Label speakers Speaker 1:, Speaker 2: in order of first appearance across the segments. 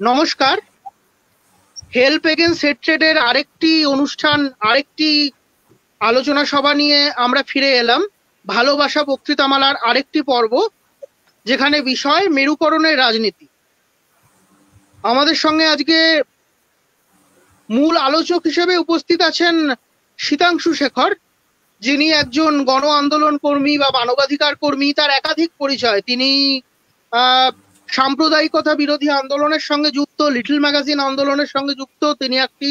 Speaker 1: নমস্কার। Help against হেট্রেডের আরেকটি অনুষ্ঠান, আরেকটি আলোচনা সভা নিয়ে আমরা ফিরে এলাম। ভালোবাসা বক্তৃতামালার আরেকটি পর্ব, যেখানে বিষয় মেরুকরণের রাজনীতি। আমাদের সঙ্গে আজকে মূল আলোচক হিসেবে উপস্থিত আছেন শীতাংশু শেখর, যিনি একজন গণ আন্দোলন কর্মী বা মানবাধিকার কর্মী। তার একাধিক পরিচয়। তিনি সাম্প্রদায়িকতা বিরোধী আন্দোলনের সঙ্গে যুক্ত, লিটল ম্যাগাজিন আন্দোলনের সঙ্গে যুক্ত। তিনি একটি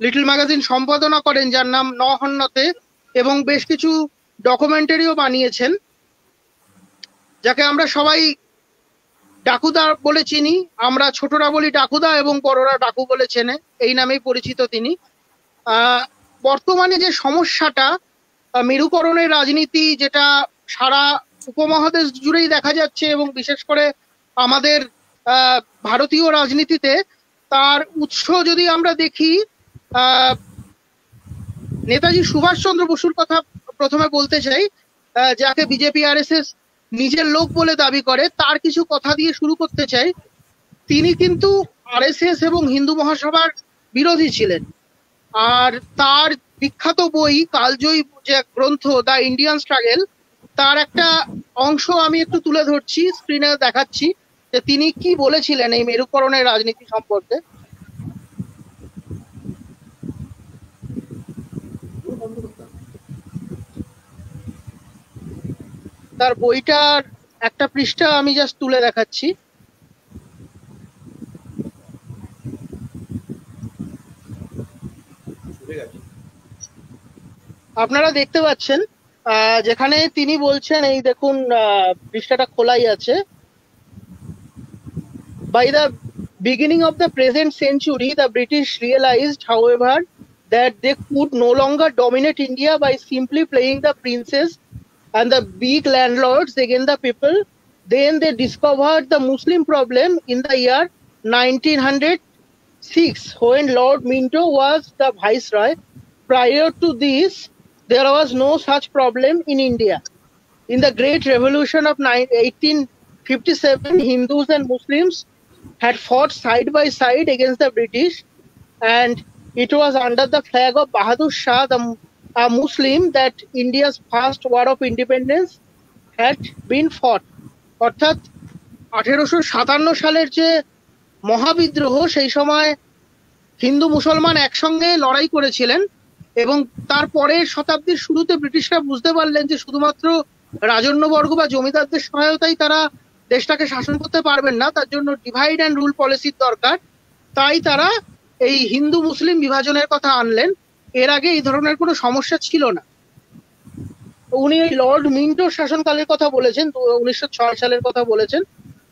Speaker 1: লিটল ম্যাগাজিন সম্পাদনা করেন যার নাম নহন্নতে, এবং বেশ কিছু ডকুমেন্টারিও বানিয়েছেন, যাকে আমরা সবাই ডাকুদা বলে চিনি। আমরা ছোটরা বলি ডাকুদা এবং বড়রা ডাকু বলে চেনে, এই নামেই পরিচিত তিনি। বর্তমানে যে সমস্যাটা মেরুকরণের রাজনীতি, যেটা সারা উপমহাদেশ জুড়েই দেখা যাচ্ছে এবং বিশেষ করে আমাদের ভারতীয় রাজনীতিতে, তার উৎস যদি আমরা দেখি, নেতাজি সুভাষচন্দ্র বসুর কথা প্রথমে বলতে চাই, যাকে বিজেপি আরএসএস নিজের লোক বলে দাবি করে। তার কিছু কথা দিয়ে শুরু করতে চাই। তিনি কিন্তু আরএসএস এবং হিন্দু মহাসভার বিরোধী ছিলেন, আর তার বিখ্যাত বই কালজয়ী যে গ্রন্থ দ্য ইন্ডিয়ান স্ট্রাগল, তার একটা অংশ আমি একটু তুলে ধরছি, স্ক্রিনে দেখাচ্ছি যে তিনি কি বলেছিলেন এই মেরুকরণের রাজনীতি সম্পর্কে। তার বইটার একটা পৃষ্ঠা আমি জাস্ট তুলে দেখাচ্ছি। আপনারা দেখতে পাচ্ছেন যেখানে তিনি বলছেন, এই দেখুন পৃষ্ঠাটা খোলাই আছে। By the beginning of the present century, the British realized, however, that they could no longer dominate India by simply playing the princes and the big landlords against the people. Then they discovered the Muslim problem in the year 1906, when Lord Minto was the viceroy. Prior to this, there was no such problem in India. In the Great Revolution of 1857, Hindus and Muslims had fought side by side against the British, and it was under the flag of Bahadur Shah, a Muslim, that India's first war of independence had been fought. অর্থাৎ 1857 সালের যে মহাবিদ্রোহ, সেই সময় হিন্দু মুসলমান একসঙ্গে লড়াই করেছিলেন, এবং তারপরের শতাব্দীর শুরুতে ব্রিটিশরা বুঝতে পারলেন যে শুধুমাত্র রাজন্যবর্গ বা জমিদারদের সহায়তায় তারা দেশটাকে শাসন করতে পারবেন না, তার জন্য ডিভাইড অ্যান্ড রুল পলিসির দরকার। তাই তারা এই হিন্দু মুসলিম বিভাজনের কথা আনলেন। এর আগে এই ধরনের কোনো সমস্যা ছিল না। উনি এই লর্ড মিন্টোর শাসনকালের কথা বলেছেন, 1906 সালের কথা বলেছেন,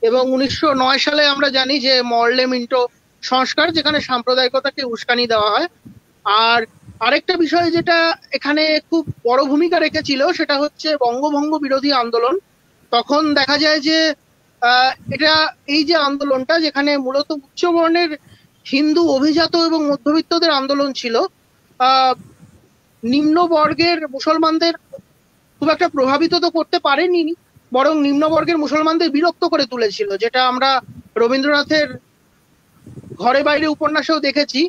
Speaker 1: এবং 1909 সালে আমরা জানি যে মরলে মিন্টো সংস্কার, যেখানে সাম্প্রদায়িকতাকে উস্কানি দেওয়া হয়। আর আরেকটা বিষয় যেটা এখানে খুব বড় ভূমিকা রেখেছিল, সেটা হচ্ছে বঙ্গভঙ্গ বিরোধী আন্দোলন। তখন দেখা যায় যে এটা, এই যে আন্দোলনটা, যেখানে মূলত উচ্চবর্ণের হিন্দু অভিজাত এবং মধ্যবিত্তদের আন্দোলন ছিল, নিম্ন বর্গের মুসলমানদের খুব একটা প্রভাবিত তো করতে পারেনি, বরং নিম্নবর্গের মুসলমানদের বিরক্ত করে তুলেছিল, যেটা আমরা রবীন্দ্রনাথের ঘরে বাইরে উপন্যাসেও দেখেছি।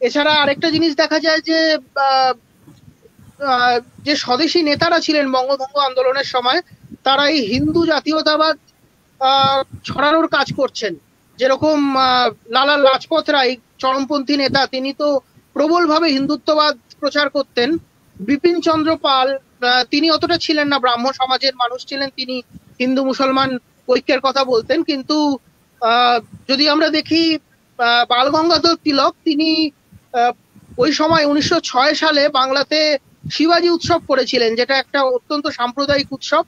Speaker 1: এছাড়া আরেকটা জিনিস দেখা যায় যে যে স্বদেশী নেতারা ছিলেন বঙ্গভঙ্গ আন্দোলনের সময়, তারা এই হিন্দু জাতীয়তাবাদ ছড়ানোর কাজ করছেন। যেরকম লালা লাজপত রায়, চরমপন্থী নেতা, তিনি তো প্রবলভাবে হিন্দুত্ববাদ প্রচার করতেন। বিপিন চন্দ্র পাল, তিনি অতটা ছিলেন না ব্রাহ্ম সমাজের মানুষ ছিলেন, তিনি হিন্দু মুসলমান ঐক্যের কথা বলতেন। কিন্তু যদি আমরা দেখি বাল গঙ্গাধর তিলক, তিনি ওই সময় 1906 সালে বাংলাতে শিবাজি উৎসব করেছিলেন, যেটা একটা অত্যন্ত সাম্প্রদায়িক উৎসব,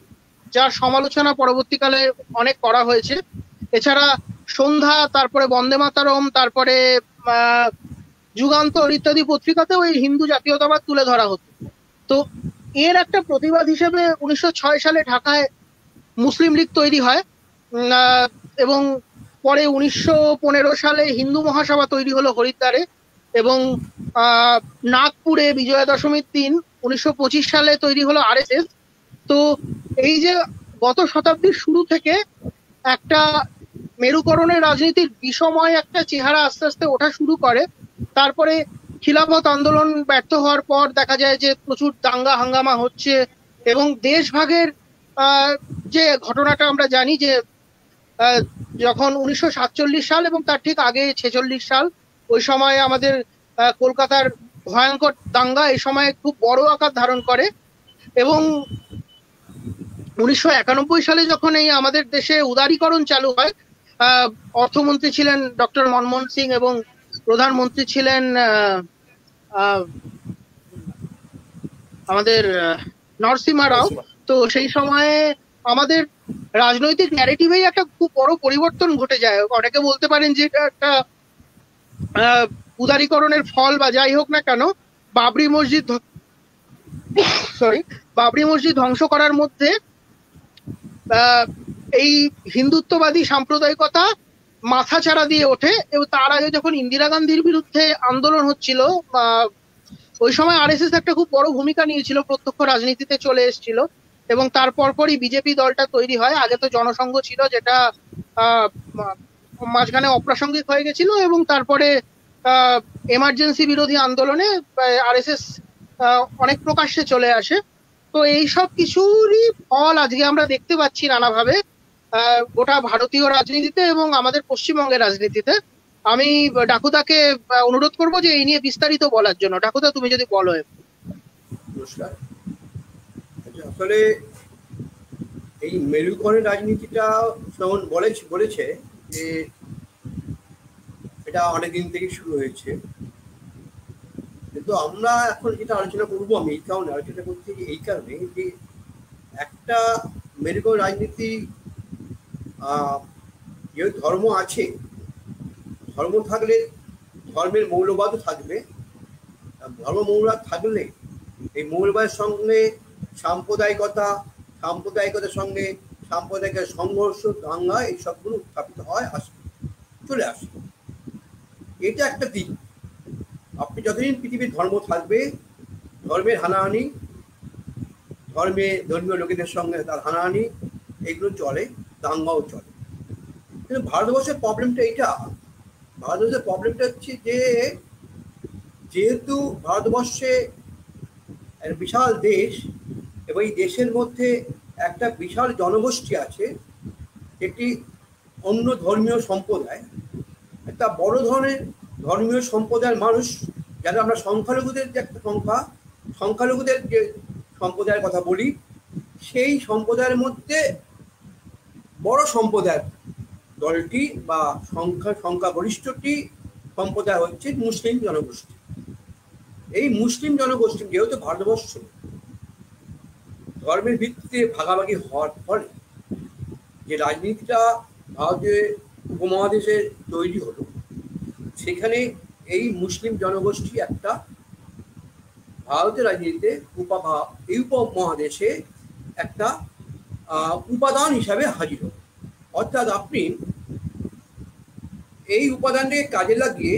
Speaker 1: যার সমালোচনা পরবর্তীকালে অনেক করা হয়েছে। এছাড়া সন্ধ্যা, তারপরে বন্দে মাতরম, তারপরে যুগান্তর ইত্যাদি পত্রিকাতেও এই হিন্দু জাতীয়তাবাদ তুলে ধরা হতো। তো এর একটা প্রতিবাদ হিসেবে 1906 সালে ঢাকায় মুসলিম লীগ তৈরি হয়, এবং পরে 1915 সালে হিন্দু মহাসভা তৈরি হলো হরিদ্বারে, এবং নাগপুরে বিজয়া দশমীর দিন 1925 সালে তৈরি হলো আরএসএস। তো এই যে গত শতাব্দীর শুরু থেকে একটা মেরুকরণের রাজনীতির বিষময় একটা চেহারা আস্তে আস্তে ওঠা শুরু করে। তারপরে খিলাফত আন্দোলন ব্যর্থ হওয়ার পর দেখা যায় যে প্রচুর দাঙ্গা হাঙ্গামা হচ্ছে, এবং দেশভাগের যে ঘটনাটা আমরা জানি যে যখন 1947 সাল এবং তার ঠিক আগে 46 সাল, ওই সময় আমাদের কলকাতার ভয়ঙ্কর দাঙ্গা এই সময় খুব বড় আকার ধারণ করে। এবং 1991 সালে যখন এই আমাদের দেশে উদারীকরণ চালু হয়, অর্থমন্ত্রী ছিলেন ডক্টর মনমোহন সিং এবং প্রধানমন্ত্রী ছিলেন আমাদের নরসিমহা রাও। তো সেই সময়ে আমাদের রাজনৈতিক ন্যারেটিভেই একটা খুব বড় পরিবর্তন ঘটে যায়। অনেকে বলতে পারেন যে এটা একটা উদারীকরণের ফল বা যাই হোক না কেন, বাবরি মসজিদ ধ্বংস করার মধ্যে এই হিন্দুত্ববাদী সাম্প্রদায়িকতা মাথাচাড়া দিয়ে ওঠে। এবং তার আগে যখন ইন্দিরা গান্ধীর বিরুদ্ধে আন্দোলন হচ্ছিল, ওই সময় আরএসএস একটা খুব বড় ভূমিকা নিয়েছিল, প্রত্যক্ষ রাজনীতিতে চলে এসেছিল, এবং তার পরপরই বিজেপি দলটা তৈরি হয়। আগে তো জনসংঘ ছিল, যেটা মাঝখানে অপ্রাসঙ্গিক হয়ে গেছিল, এবং তারপরে এমার্জেন্সি বিরোধী আন্দোলনে আরএসএস অনেক প্রকাশ্যে চলে আসে। তো এই সব কিছুরই ফল আজকে আমরা দেখতে পাচ্ছি নানাভাবে গোটা ভারতীয় রাজনীতিতে এবং আমাদের পশ্চিমবঙ্গের রাজনীতিতে। আমি ডাকুদাকে অনুরোধ করব যে এই নিয়ে বিস্তারিত বলার জন্য। ডাকুদা, তুমি যদি বলো।
Speaker 2: নমস্কার। আসলে এই মেরুকরণের রাজনীতিটা যেমন বলেছে যে এটা অনেকদিন থেকে শুরু হয়েছে, কিন্তু আমরা এখন যেটা আলোচনা করবো, আমি এই কারণে আলোচনা করছি এই কারণে যে একটা মেরুকরণ রাজনীতি, যে ধর্ম আছে, ধর্ম থাকলে ধর্মের মৌলবাদও থাকবে। ধর্ম মৌলবাদ থাকলে এই মৌলবাদের সঙ্গে সাম্প্রদায়িকতার সঙ্গে সাম্প্রদায়িক সংঘর্ষ, দাঙ্গা, এই সবগুলো উত্থাপিত হয়, চলে আসে। এটা একটা দিক। আপনি যতদিন পৃথিবীর ধর্ম থাকবে, ধর্মের হানাহানি, ধর্মীয় লোকেদের সঙ্গে তার হানাহানি, এগুলো চলে, দাঙ্গাও চলে। কিন্তু ভারতবর্ষের প্রবলেমটা হচ্ছে যে যেহেতু ভারতবর্ষে একটা বিশাল দেশ, এবং এই দেশের মধ্যে একটা বিশাল জনগোষ্ঠী আছে, একটি অন্য ধর্মীয় সম্প্রদায়, একটা বড় ধরনের ধর্মীয় সম্প্রদায়ের মানুষ, যারা আমরা সংখ্যালঘুদের যে একটা সংখ্যালঘুদের যে সম্প্রদায়ের কথা বলি, সেই সম্প্রদায়ের মধ্যে বড় সম্প্রদায়ের দলটি বা সংখ্যাগরিষ্ঠটি সম্প্রদায় হচ্ছে মুসলিম জনগোষ্ঠী। এই মুসলিম জনগোষ্ঠী যেহেতু ভারতবর্ষ ধর্মের ভিত্তিতে ভাগাভাগি হওয়ার ফলে যে রাজনীতিটা ভারতীয় উপমহাদেশে তৈরি হলো, সেখানে এই মুসলিম জনগোষ্ঠী একটা ভারতের রাজনীতিতে এই উপমহাদেশে একটা উপাদান হিসাবে হাজির হল। অর্থাৎ আপনি এই উপাদানটাকে কাজে লাগিয়ে,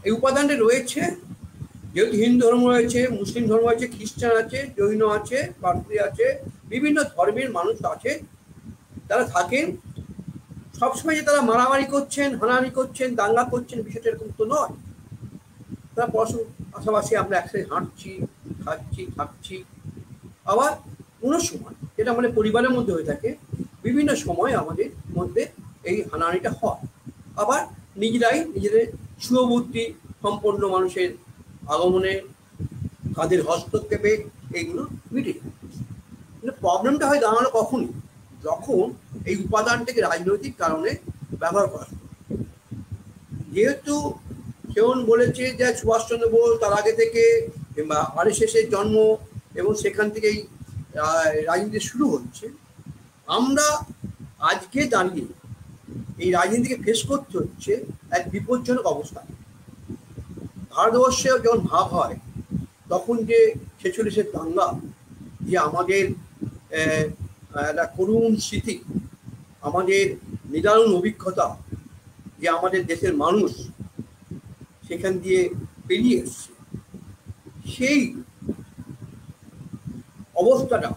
Speaker 2: এই উপাদানটা রয়েছে, যেহেতু হিন্দু ধর্ম রয়েছে, মুসলিম ধর্ম আছে, খ্রিস্টান আছে, জৈন আছে, পার্সি আছে, বিভিন্ন ধর্মের মানুষ আছে, তারা থাকেন। সবসময় যে তারা মারামারি করছেন, হানাহানি করছেন, দাঙ্গা করছেন, বিষয়টা এরকম তো নয়। তারা পাশাপাশি আমরা একসাথে হাঁটছি, খাচ্ছি, থাকছি। আবার কোনো সময়, যেটা আমাদের পরিবারের মধ্যে হয়ে থাকে, বিভিন্ন সময় আমাদের মধ্যে এই হানাহানিটা হয়। আবার নিজেদের শুভবুদ্ধি সম্পন্ন মানুষের আগমনে, তাদের হস্তক্ষেপে এইগুলো মিটে যায়। কিন্তু প্রবলেমটা হয় দাঁড়ানো কখনই, যখন এই উপাদানটাকে রাজনৈতিক কারণে ব্যবহার করা। যেহেতু সেও বলেছে যে সুভাষচন্দ্র বোস তার আগে থেকে কিংবা আরএসএসের জন্ম, এবং সেখান থেকেই রাজনীতি শুরু হচ্ছে, আমরা আজকে দাঁড়িয়ে এই রাজনীতিকে ফেস করতে হচ্ছে এক বিপজ্জনক অবস্থা। ভারতবর্ষে যখন ভাব হয়, তখন যে 46-এর দাঙ্গা, যে আমাদের একটা করুণ স্মৃতি, আমাদের নিদারুণ অভিজ্ঞতা, যে আমাদের দেশের মানুষ সেখান দিয়ে পেরিয়ে এসছে, সেই অবস্থাটা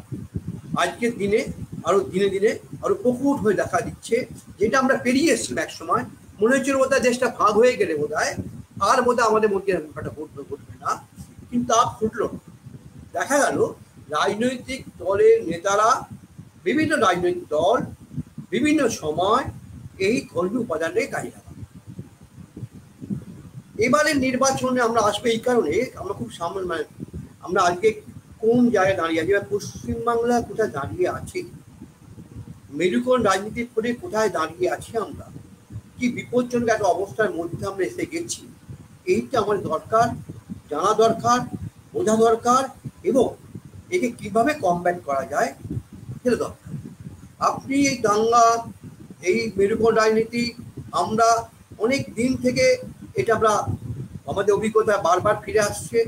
Speaker 2: আজকের দিনে আরো দিনে দিনে আরো প্রকট হয়ে দেখা দিচ্ছে, যেটা আমরা পেরিয়ে এসেছিলাম এক সময়। মনে হচ্ছিল বোধহয় দেশটা ভাগ হয়ে গেলে বোধহয় আর বোধহয় আমাদের মধ্যে একটা ঘটবে না, কিন্তু তা ঘটল। দেখা গেল রাজনৈতিক দলের নেতারা, বিভিন্ন রাজনৈতিক দল বিভিন্ন সময় এই ধর্মীয় উপাদানে কাজে লাগাবে। এবারে নির্বাচনে আমরা আসবে এই কারণে আমরা খুব সামনে, মানে আমরা আজকে কোন জায়গায় দাঁড়িয়ে আছি, পশ্চিমবাংলা কোথায় দাঁড়িয়ে আছে, মেরুকরণ রাজনীতির ফলে কোথায় দাঁড়িয়ে আছি, আমরা কি বিপজ্জনক একটা অবস্থার মধ্যে আমরা এসে গেছি, এইটা আমাদের দরকার, জানা দরকার, বোঝা দরকার, এবং একে কিভাবে কমব্যাট করা যায় সেটা দরকার। আপনি এই দাঙ্গা, এই মেরুকরণ রাজনীতি, আমরা অনেক দিন থেকে এটা আমরা আমাদের অভিজ্ঞতা বারবার ফিরে আসছে।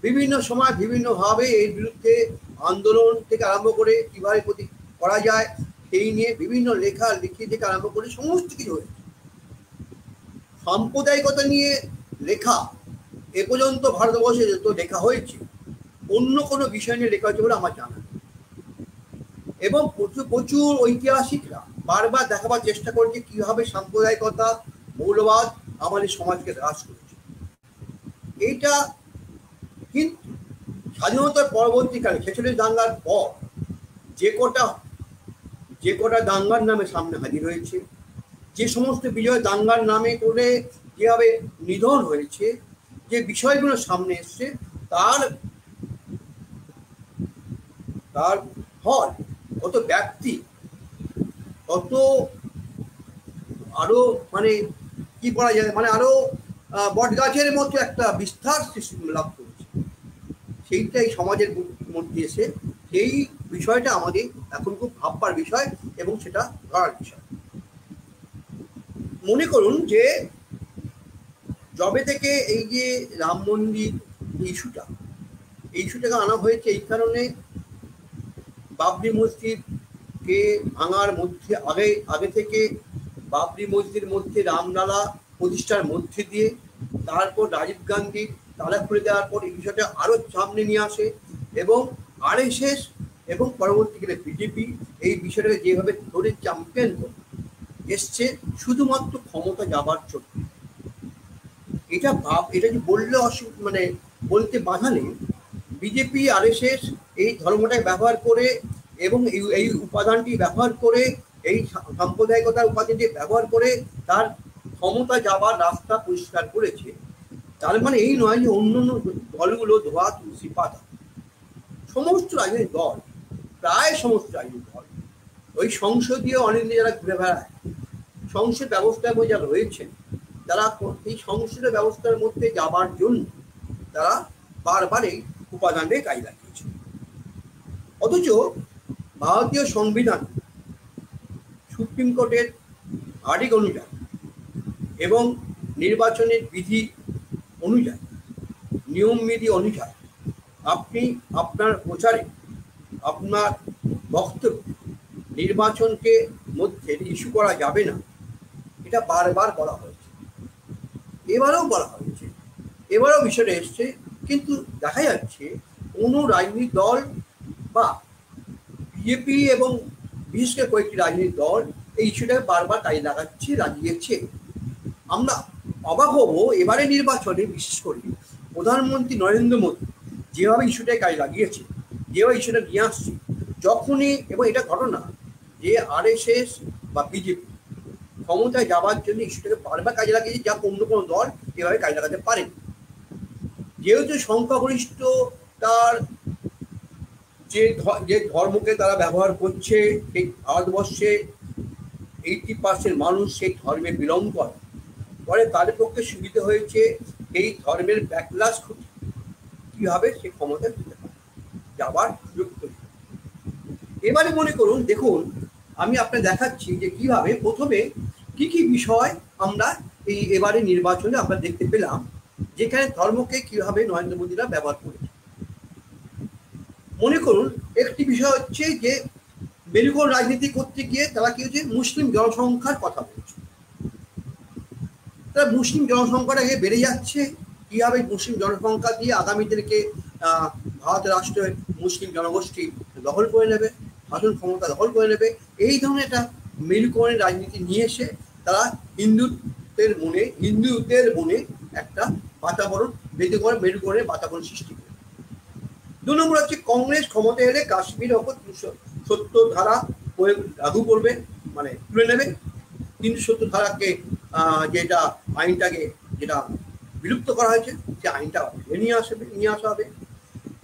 Speaker 2: বিভিন্ন সময় বিভিন্নভাবে এর বিরুদ্ধে আন্দোলন থেকে আরম্ভ করে কীভাবে করা যায় সেই নিয়ে বিভিন্ন লেখি থেকে আরম্ভ করে সমস্ত কিছু হয়েছে। সাম্প্রদায়িকতা নিয়ে লেখা এ পর্যন্ত ভারতবর্ষে যত লেখা হয়েছে, অন্য কোনো বিষয় নিয়ে লেখা হয়েছে বলে আমার জানা, এবং প্রচুর ঐতিহাসিকরা বারবার দেখাবার চেষ্টা করেছে কিভাবে সাম্প্রদায়িকতা, মৌলবাদ আমাদের সমাজকে হ্রাস করেছে। এইটা কিন্তু স্বাধীনতার পরবর্তীকালে 46 দাঙ্গার পর যে কটা দাঙ্গার নামে সামনে হাজির হয়েছে, যে সমস্ত বিজয় দাঙ্গার নামে করে যেভাবে নিধন হয়েছে, যে বিষয়গুলো সামনে এসছে, তার ফল কত ব্যক্তি, কত আরো মানে কি বলা যায়, মানে আরো বটগাছের মতো একটা বিস্তার সৃষ্টি লাভ করেছে। সেইটাই সমাজের মধ্যে এসে সেই বিষয়টা আমাদের এখন খুব ভাববার বিষয় এবং সেটা ধরার বিষয়। মনে করুন যে যবে থেকে এই যে রাম মন্দির ইস্যুটাকে আনা হয়েছে, এই কারণে বাবরি মসজিদকে ভাঙার মধ্যে আগে থেকে বাবরি মসজিদের মধ্যে রামলালা প্রতিষ্ঠার মধ্যে দিয়ে, তারপর রাজীব গান্ধী তালা খুলে দেওয়ার পর এই বিষয়টা আরো সামনে নিয়ে আসে, এবং RSS এবং পরবর্তীকালে বিজেপি এই বিষয়টাকে যেভাবে ধরে চ্যাম্পিয়ন করে এসছে শুধুমাত্র ক্ষমতা যাবার জন্য। এটা যে বললে মানে বলতে বাধা নেই, বিজেপি RSS এই ধর্মটাকে ব্যবহার করে এবং এই উপাদানটি ব্যবহার করে, এই সাম্প্রদায়িকতার উপাদানটি ব্যবহার করে তার ক্ষমতা যাবার রাস্তা পরিষ্কার করেছে। তার মানে এই নয় যে অন্য দলগুলো ধোয়া তুলসী পাতা। সমস্ত রাজনৈতিক দল, প্রায় সমস্ত রাজনৈতিক দল, ওই সংসদীয় অনিন্দে যারা ঘুরে বেড়ায়, সংসদ ব্যবস্থার মধ্যে যারা রয়েছেন, তারা এই সংসদীয় ব্যবস্থার মধ্যে যাবার জন্য তারা বারবার এই উপাদানটাই কাজে লাগিয়েছে। অথচ ভারতীয় সংবিধান, সুপ্রিম কোর্টের আর্টিক অনুযায়ী এবং নির্বাচনের বিধি অনুযায়ী, নিয়ম বিধি অনুযায়ী আপনি আপনার প্রচারে, আপনার বক্তব্য নির্বাচনকে মধ্যে ইস্যু করা যাবে না, এটা বারবার বলা হয়েছে, এবারেও বলা হয়েছে, এবারেও বিষয়টা এসছে। কিন্তু দেখা যাচ্ছে কোনো রাজনৈতিক দল বা বিজেপি এবং বিশেষ করে কয়েকটি রাজনৈতিক দল এই ইস্যুটাকে বারবার কাজে লাগিয়েছে। আমরা অবাক হব এবারে নির্বাচনে, বিশেষ করে প্রধানমন্ত্রী নরেন্দ্র মোদী যেভাবে ইস্যুটাকে কাজে লাগিয়েছে, যেভাবে ইস্যুটা নিয়ে আসছে, যখনই, এবং এটা ঘটনা যে RSS বা বিজেপি ক্ষমতায় যাবার জন্য ইস্যুটাকে বারবার কাজে লাগিয়েছে, যা অন্য কোনো দল এভাবে কাজে লাগাতে পারেনি। যেহেতু সংখ্যাগরিষ্ঠ তার যে ধর্মকে তারা ব্যবহার করছে, সেই ভারতবর্ষে 80% মানুষ সেই ধর্মে বিলং করে, পরে তাদের পক্ষে সুবিধা হয়েছে এই ধর্মের ব্যাকলাস ঘটে কিভাবে সে ক্ষমতা দিতে পারে, যাবার সুযোগ তৈরি। এবারে মনে করুন, দেখুন আমি আপনাকে দেখাচ্ছি যে কিভাবে প্রথমে কি কি বিষয় আমরা এই এবারে নির্বাচনে আমরা দেখতে পেলাম, যেখানে ধর্মকে কিভাবে নরেন্দ্র মোদীরা ব্যবহার করেছে। মনে করুন একটি বিষয় হচ্ছে যে মেরুকরণ রাজনীতি করতে গিয়ে তারা কি হচ্ছে, মুসলিম জনসংখ্যার কথা বলছে। তারা মুসলিম জনসংখ্যাটাকে বেড়ে যাচ্ছে, কিভাবে মুসলিম জনসংখ্যা দিয়ে আগামী দিনকে ভারত রাষ্ট্রের মুসলিম জনগোষ্ঠী দখল করে নেবে, শাসন ক্ষমতা দখল করে নেবে, এই ধরনের একটা মেরুকরণের রাজনীতি নিয়ে এসে তারা হিন্দুদের মনে একটা বাতাবরণ মেরুকরণের বাতাবরণ সৃষ্টি করে। 2 নম্বর হচ্ছে কংগ্রেস ক্ষমতা এলে কাশ্মীরের ওপর 370 ধারা লাগু করবে, মানে তুলে নেবে। 370 ধারাকে যেটা আইনটাকে যেটা বিলুপ্ত করা হয়েছে সে আইনটা নিয়ে আসা হবে।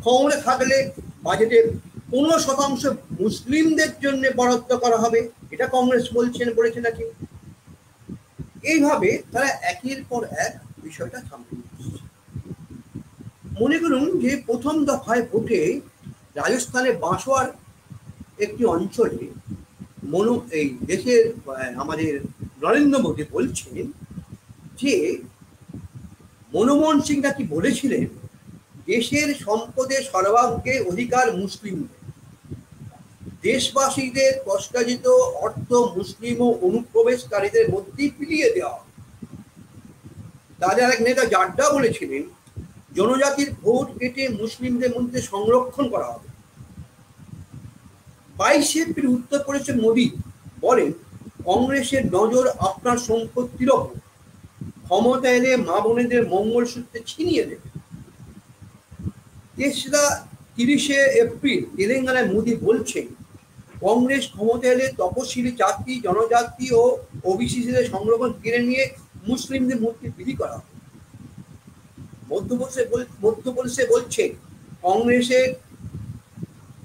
Speaker 2: ক্ষমতা থাকলে বাজেটের 15% মুসলিমদের জন্য বরাদ্দ করা হবে, এটা কংগ্রেস বলেছে নাকি। এইভাবে তারা একের পর এক বিষয়টা সামনে নিচ্ছে। মনে করুন যে প্রথম দফায় ভোটে রাজস্থানে বাঁশোয়ার একটি অঞ্চলে এই দেশের আমাদের নরেন্দ্র মোদী বলছেন যে মনমোহন সিং নাকি বলেছিলেন দেশের সম্পদের সর্বাগ্রে অধিকার মুসলিমদের, দেশবাসীদের কষ্টার্জিত অর্থ মুসলিম ও অনুপ্রবেশকারীদের মধ্যেই বিলিয়ে দেওয়া। তাদের এক নেতা জাড্ডা বলেছিলেন জনজাতির ভোট কেটে মুসলিমদের মধ্যে সংরক্ষণ করা হবে। 22 এপ্রিল উত্তরপ্রদেশের মোদী বলেন কংগ্রেসের নজর আপনার সম্পত্তির ওপর, ক্ষমতা এলে মা বোনেদের মঙ্গলসূত্রে ছিনিয়ে দেবে। 30 এপ্রিল তেলেঙ্গানায় মোদী বলছেন কংগ্রেস ক্ষমতা এলে তপশিলি জাতি, জনজাতি ও ওবিসিদের সংরক্ষণ কেড়ে নিয়ে মুসলিমদের মধ্যে বিলি করা হবে। মধ্যপ্রদেশে বলছে কংগ্রেসের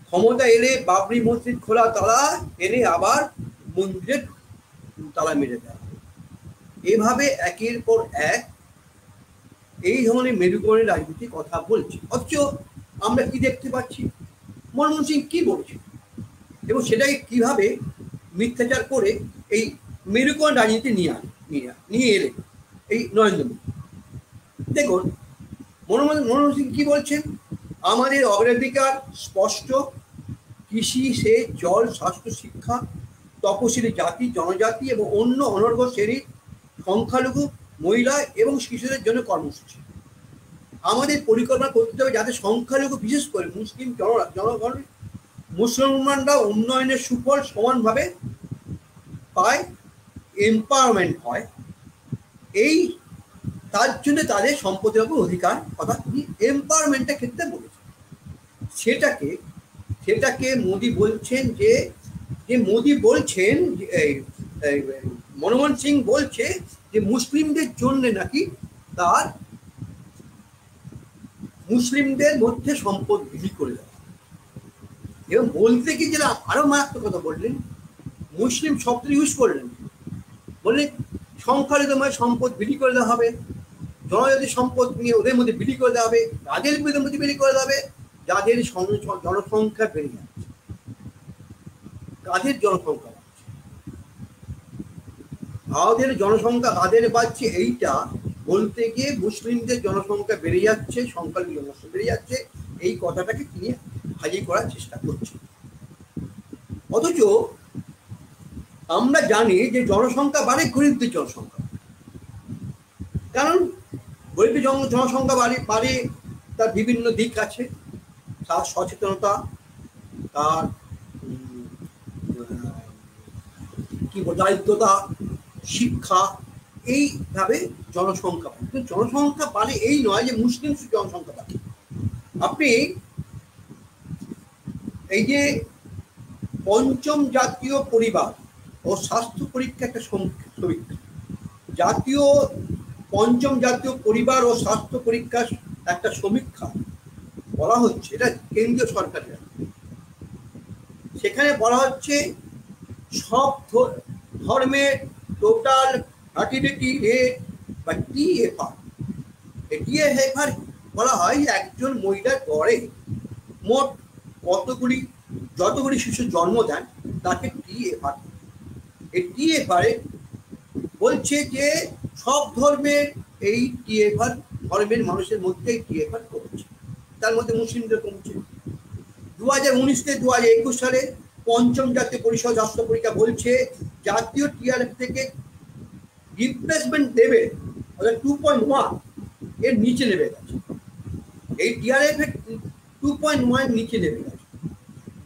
Speaker 2: ক্ষমতা এলে বাবরি মসজিদ খোলা তালা এনে আবার মন্দিরের তালা মেরে দেওয়া। এভাবে একের পর এক এই ধরনের মেরুকরণের রাজনীতির কথা বলছে। অথচ আমরা কি দেখতে পাচ্ছি, মনমোহন সিং কি বলছে এবং সেটাকে কিভাবে মিথ্যাচার করে এই মেরুকরণ রাজনীতি নিয়ে এলে এই নরেন্দ্র মোদী। দেখুন মনমোহন সিং কি বলছেন, আমাদের অগ্রাধিকার স্পষ্ট, কৃষি, সেচ, জল, স্বাস্থ্য, শিক্ষা, তপশিলি জাতি, জনজাতি এবং অন্য অনর্ঘ শ্রেণীর, সংখ্যালঘু, মহিলা এবং শিশুদের জন্য কর্মসূচি। আমাদের পরিকল্পনা করতে হবে যাতে সংখ্যালঘু, বিশেষ করে মুসলিম জনগণ, মুসলমানরা উন্নয়নের সুফল সমানভাবে পায়, এম্পাওয়ারমেন্ট হয়। এই তার জন্য তাদের সম্পদের উপর অধিকার কথা তিনি এম্পাওয়ারমেন্টের ক্ষেত্রে বলেছেন। সেটাকে মোদী বলছেন যে মনমোহন সিং বলছে যে মুসলিমদের জন্য নাকি তার মুসলিমদের মধ্যে সম্পদ বিলি করে দেওয়া। এবং বলতে কি যেটা আরো মারাত্মক কথা বললেন, মুসলিম শব্দ ইউজ করলেন, বললেন সংখ্যালঘুদের সম্পদ বিলি করে দেওয়া হবে, জনজাতির সম্পদ নিয়ে ওদের মধ্যে বিলি করে দেওয়া হবে, তাদের মধ্যে বিলি করে দেওয়া হবে যাদের জনসংখ্যা বেড়ে যাচ্ছে। কাদের জনসংখ্যা বাড়ছে? ভারতের জনসংখ্যা কাদের বাড়ছে এইটা বলতে গিয়ে মুসলিমদের জনসংখ্যা বেড়ে যাচ্ছে, সংখ্যালঘু জনসংখ্যা বেড়ে যাচ্ছে, এই কথাটাকে তিনি হাজির করার চেষ্টা করছেন। অথচ আমরা জানি যে জনসংখ্যা বাড়ে গরিবদের জনসংখ্যা, কারণ গরিবদের জনসংখ্যা বাড়ে তার বিভিন্ন দিক আছে, তার সচেতনতা, তার দায়িত্বতা, শিক্ষা, এইভাবে জনসংখ্যা বাড়ে। কিন্তু জনসংখ্যা বাড়ে এই নয় যে মুসলিম জনসংখ্যা বাড়ে। আপনি এই যে পঞ্চম জাতীয় পরিবার ও স্বাস্থ্য পরীক্ষা একটা সমীক্ষা, পঞ্চম জাতীয় পরিবার ও স্বাস্থ্য পরীক্ষা একটা সমীক্ষা বলা হচ্ছে, এটা কেন্দ্রীয় সরকারের। সেখানে বলা হচ্ছে সব ধর্মের টোটাল ফার্টিলিটি রেট বা টিএফআর, এই টিএফআর বলা হয় একজন মহিলার গড়ে মোট যতগুলি শিশু জন্ম দেন তাকে টিএফআর। এই টিএফআর বলছে যে সব ধর্মের এই টিএফআর, ধর্মের মানুষের মধ্যে এই টিএফআর কমছে, তার মধ্যে মুসলিমদের কমছে। 2019 থেকে 2021 সালে পঞ্চম জাতীয় পরিষদ স্বাস্থ্য পরীক্ষা বলছে জাতীয় টিআরএফ থেকে রিপ্লেসমেন্ট লেভেল অর্থাৎ 2.1 এর নিচে নেমে গেছে। এই টিআরএফ এর 2.1 নিচে নেমে গেছে।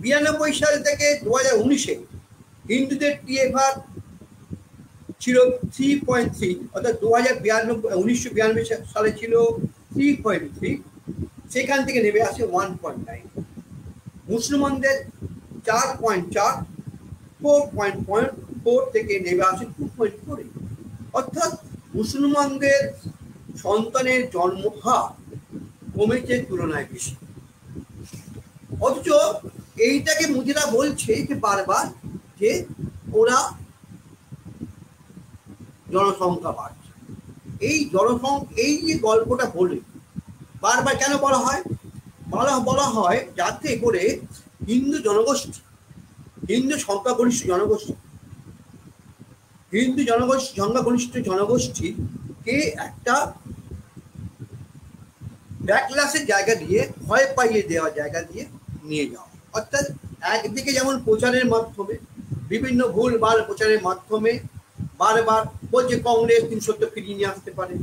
Speaker 2: 92 সাল থেকে 2019-এ হিন্দুদের টিএফআর ছিল 3.3, অর্থাৎ 1992 সালে ছিল 3.3, সেখান থেকে নেমে আসে 1.9। মুসলমানদের 4.4, 4.4 থেকে নেমে আসে 2.4। অর্থাৎ মুসলমানদের সন্তানের জন্ম হার কমেছে তুলনায় বেশি। অথচ এইটাকে মুজিরা বলছে যে বারবার যে ওরা জনসংখ্যা বাড়ছে। এই এই যে গল্পটা বলে বারবার কেন বলা হয়? বলা হয় যাতে করে হিন্দু জনগোষ্ঠী, হিন্দু সংখ্যাগরিষ্ঠ জনগোষ্ঠীকে একটা ব্যাকলাসের জায়গা দিয়ে, ভয় পাইয়ে দেওয়ার জায়গা দিয়ে নিয়ে যাওয়া। অর্থাৎ একদিকে যেমন প্রচারের মাধ্যমে, বিভিন্ন ভুলভাল প্রচারের মাধ্যমে বারবার বলছে কংগ্রেস 370 ফিরিয়ে নিয়ে আসতে পারে,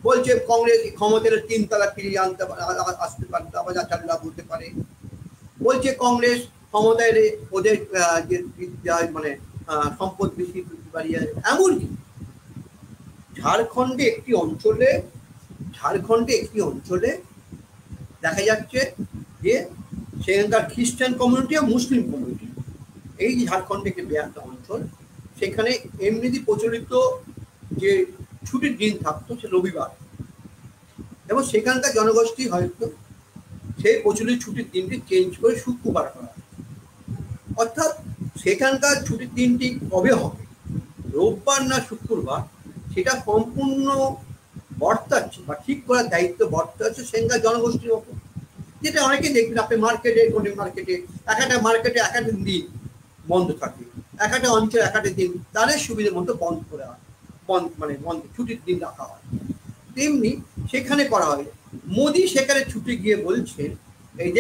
Speaker 2: বলছে কংগ্রেস ক্ষমতার 3 তালা ফিরিয়ে আসতে পারে, আবার চালুরা বলতে পারে, বলছে কংগ্রেস ক্ষমতায় ওদের মানে সম্পদ বেশি বাড়িয়ে। এমনকি ঝাড়খণ্ডে একটি অঞ্চলে দেখা যাচ্ছে যে সেখানকার খ্রিস্টান কমিউনিটি আর মুসলিম কমিউনিটি, এই যে ঝাড়খণ্ডে একটি একটা অঞ্চল, সেখানে এমনিতে প্রচলিত যে ছুটির দিন থাকতো সে রবিবার, এবং সেখানকার জনগোষ্ঠী হয়তো সেই প্রচলিত ছুটির দিনটি চেঞ্জ করে শুক্রবার করা। অর্থাৎ সেখানকার ছুটির দিনটি কবে হবে, রোববার না শুক্রবার, সেটা সম্পূর্ণ বর্তাচ্ছে বা ঠিক করার দায়িত্ব বর্তাচ্ছে সেখানকার জনগোষ্ঠীর ওপর। যেটা অনেকে দেখবেন আপনি মার্কেটে একটা মার্কেটে একটা দিন বন্ধ থাকে, একটা অঞ্চলে একটা দিন তাদের সুবিধা মতো বন্ধ করে হয়, বন্ধ ছুটির দিন রাখা হয়। তেমনি সেখানে করা হয়। মোদি সেখানে ছুটি গিয়ে বলছেন, এই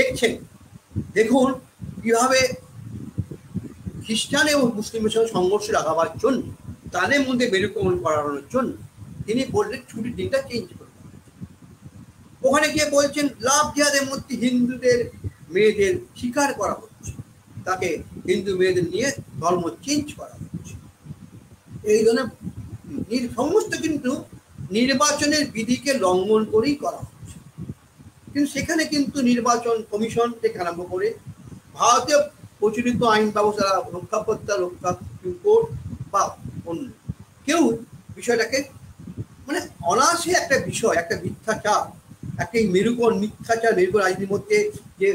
Speaker 2: দেখুন কিভাবে খ্রিস্টান এবং মুসলিমের সঙ্গে সংঘর্ষ লাগাবার জন্য, তাদের মধ্যে মেরুকরণ করানোর জন্য তিনি বললেন ছুটির দিনটা চেঞ্জ করবেন। ওখানে গিয়ে বলছেন লাভ জিহাদের মধ্যে হিন্দুদের মেয়েদের স্বীকার করা হচ্ছে, তাকে হিন্দু মেয়েদের নিয়ে ধর্ম চেঞ্জ করা হচ্ছে। এই ধরনের সমস্ত কিন্তু নির্বাচনের বিধিকে লঙ্ঘন করেই করা হচ্ছে। কিন্তু সেখানে কিন্তু নির্বাচন কমিশন থেকে আরম্ভ করে ভারতীয় প্রচলিত আইন ব্যবস্থা রক্ষা সুপ্রিম কোর্ট বা অন্য কেউ বিষয়টাকে মানে অনায়াসে একটা বিষয়, একটা মিথ্যাচার, একটা মিথ্যাচার মেরুকরণ রাজনীতির মধ্যে যে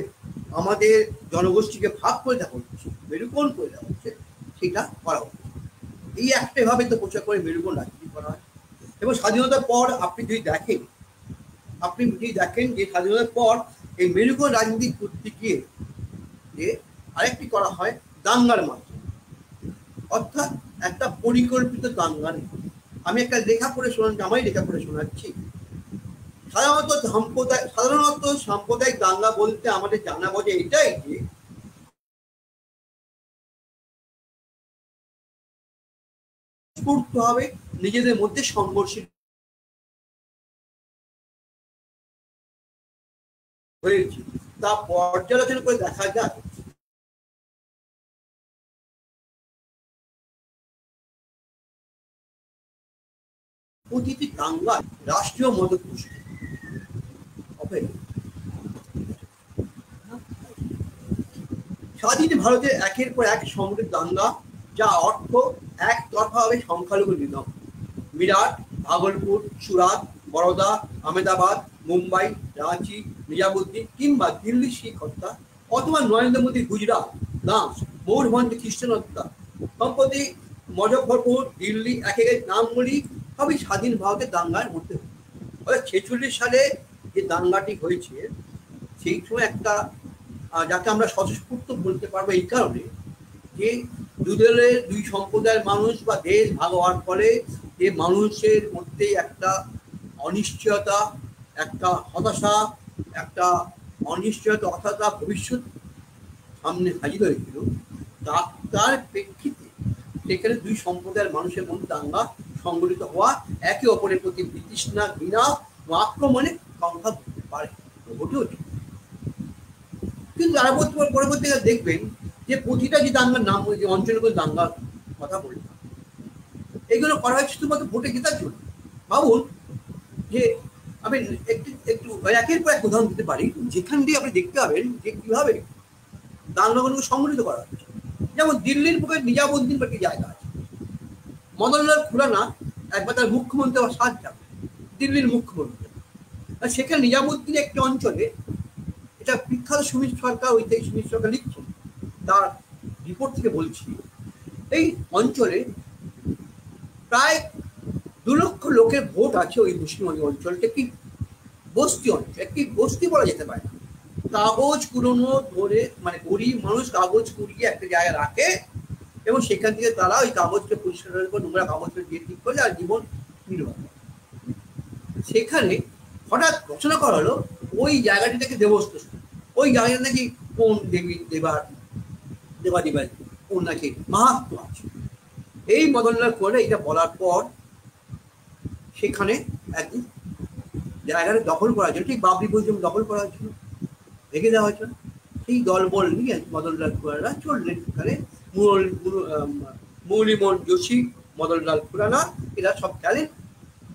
Speaker 2: আমাদের জনগোষ্ঠীকে ভাগ করে দেওয়া হচ্ছে, মেরুকরণ করে দেওয়া হচ্ছে, সেটা করা হচ্ছে। এই একটা ভাবে তো প্রচার করে মেরুকরণ রাজনীতি করা হয়। এবং স্বাধীনতার পর আপনি যদি দেখেন যে স্বাধীনতার পর এই মেরুকরণ রাজনীতি করতে গিয়ে যে আরেকটি করা হয় দাঙ্গার মাধ্যমে, অর্থাৎ একটা পরিকল্পিত দাঙ্গা। আমি একটা লেখা পড়ে শোনাচ্ছি। সাধারণত সাম্প্রদায়িক দাঙ্গা বলতে আমাদের জানা বোঝে এটাই যে হবে নিজেদের মধ্যে সংঘর্ষ হয়েছে, তা পর্যালোচনা করে দেখা যায় প্রতিটি দাঙ্গায় রাষ্ট্রীয় মদতপুষ্ট স্বাধীন ভারতের একের পর এক সামরিক দাঙ্গা, যা অর্থ একতরফাভাবে সংখ্যালঘু নিধন। মিরাট, ভাগলপুর, সুরাত, বরোদা, আহমেদাবাদ, মুম্বাই, রাঁচি, নিজামুদ্দিন কিংবা দিল্লি শিখ হত্যা, অথবা নরেন্দ্র মোদী গুজরাট, দাস, ময়ূরভঞ্জ খ্রিস্টান হত্যা, সম্প্রতি মুজফ্ফরপুর, দিল্লি, একের নামগুলি সবই স্বাধীন ভারতের দাঙ্গার মধ্যে। 46 সালে যে দাঙ্গাটি হয়েছে সেই সময় একটা যাকে আমরা স্বতঃস্ফূর্ত বলতে পারবো এই কারণে যে দুই সম্প্রদায়ের মানুষ বা দেশ ভাগ হওয়ার ফলে যে মানুষের মধ্যে একটা অনিশ্চয়তা, একটা হতাশা, একটা অনিশ্চয়তা ভবিষ্যৎ সামনে হাজির হয়েছিল। তার প্রেক্ষিতে সেখানে দুই সম্প্রদায়ের মানুষের মধ্যে দাঙ্গা সংগঠিত হওয়া, একে অপরের প্রতি বিতৃষ্ণা, ঘৃণা ও আক্রমণে সংখ্যা ঘটতে পারে, ঘটেও। কিন্তু পরবর্তীকালে দেখবেন যে প্রতিটা যে দাঙ্গার নাম, যে অঞ্চলগুলো দাঙ্গার কথা বললাম, এইগুলো করা হয়েছে শুধুমাত্র ভোটে জেতার জন্য। ভাবুন যে আমি একটু একটু একের পর এক উদাহরণ দিতে পারি, যেখান দিয়ে আপনি দেখতে পাবেন যে কিভাবে দাঙ্গাগুলোকে সংগঠিত করা হচ্ছে। যেমন দিল্লির বুকে নিজামুদ্দিন বা একটি জায়গা আছে, মদনলাল খুরানা একবার তার মুখ্যমন্ত্রী আবার সাত যাবে, দিল্লির মুখ্যমন্ত্রী। আর সেখানে নিজামুদ্দিন একটি অঞ্চলে, এটা বিখ্যাত সুমিত সরকার, ঐতিহাসিক সুমিত সরকার লিখছেন, তার রিপোর্ট থেকে বলছি, এই অঞ্চলে প্রায় 2 লক্ষ লোকের ভোট আছে। ওই মুসলিম অঞ্চলটা কি বস্তি অঞ্চল, একটি বস্তি বলা যেতে পারে। কাগজ কুড়োনো ধরে, মানে গরিব মানুষ কাগজ কুড়িয়ে একটা জায়গায় রাখে এবং সেখান থেকে তারা ওই কাগজকে পরিষ্কার করে, নোংরা কাগজকে দিয়ে ঠিক করে আর জীবন নির্বাহ। সেখানে হঠাৎ ঘোষণা করা হলো ওই জায়গাটি থেকে দেবস্থান, ওই জায়গাটা নাকি কোন দেবী দেবাদিবাই কোন নাকি মাহাত্ম আছে। এই মদনলাল করে এটা বলার পর সেখানে একদিন জায়গাটা দখল করার জন্য, ঠিক বাবরি মসজিদ দখল করার জন্য রেখে দেওয়া হয়েছিল। সেই দলবল নিয়ে মদনলাল খুরানা চললেন সেখানে, মুরলীমোহন যোশী, মদনলাল খুরানা, এরা সব গেলেন,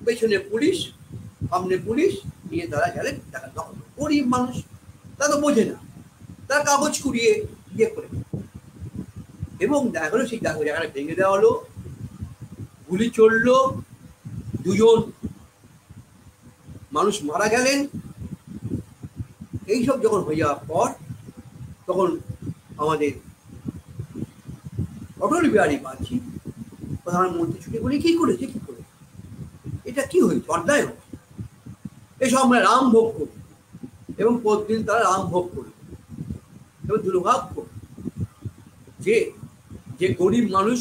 Speaker 2: পেছনে পুলিশ, সামনে পুলিশ নিয়ে তারা গেলেন টাকা দখল। গরিব মানুষ, তা তো বোঝে না, তার কাগজ কুড়িয়ে ইয়ে করে, এবং দেখা গেলো সেই জায়গাটা ভেঙে দেওয়া হলো, গুলি চললো, 2 জন মানুষ মারা গেলেন। এইসব যখন হয়ে যাওয়ার পর তখন আমাদের অটল বিহারী বাজপেয়ী প্রধানমন্ত্রী ছুটে বলে কি করেছে, এটা কি হয়েছে, অন্যায় হয়েছে, এসব আমরা রাম ভোগ করি। এবং প্রতিদিন তারা রাম ভোগ করি। এবং দুর্ভাগ্য যে যে গরিব মানুষ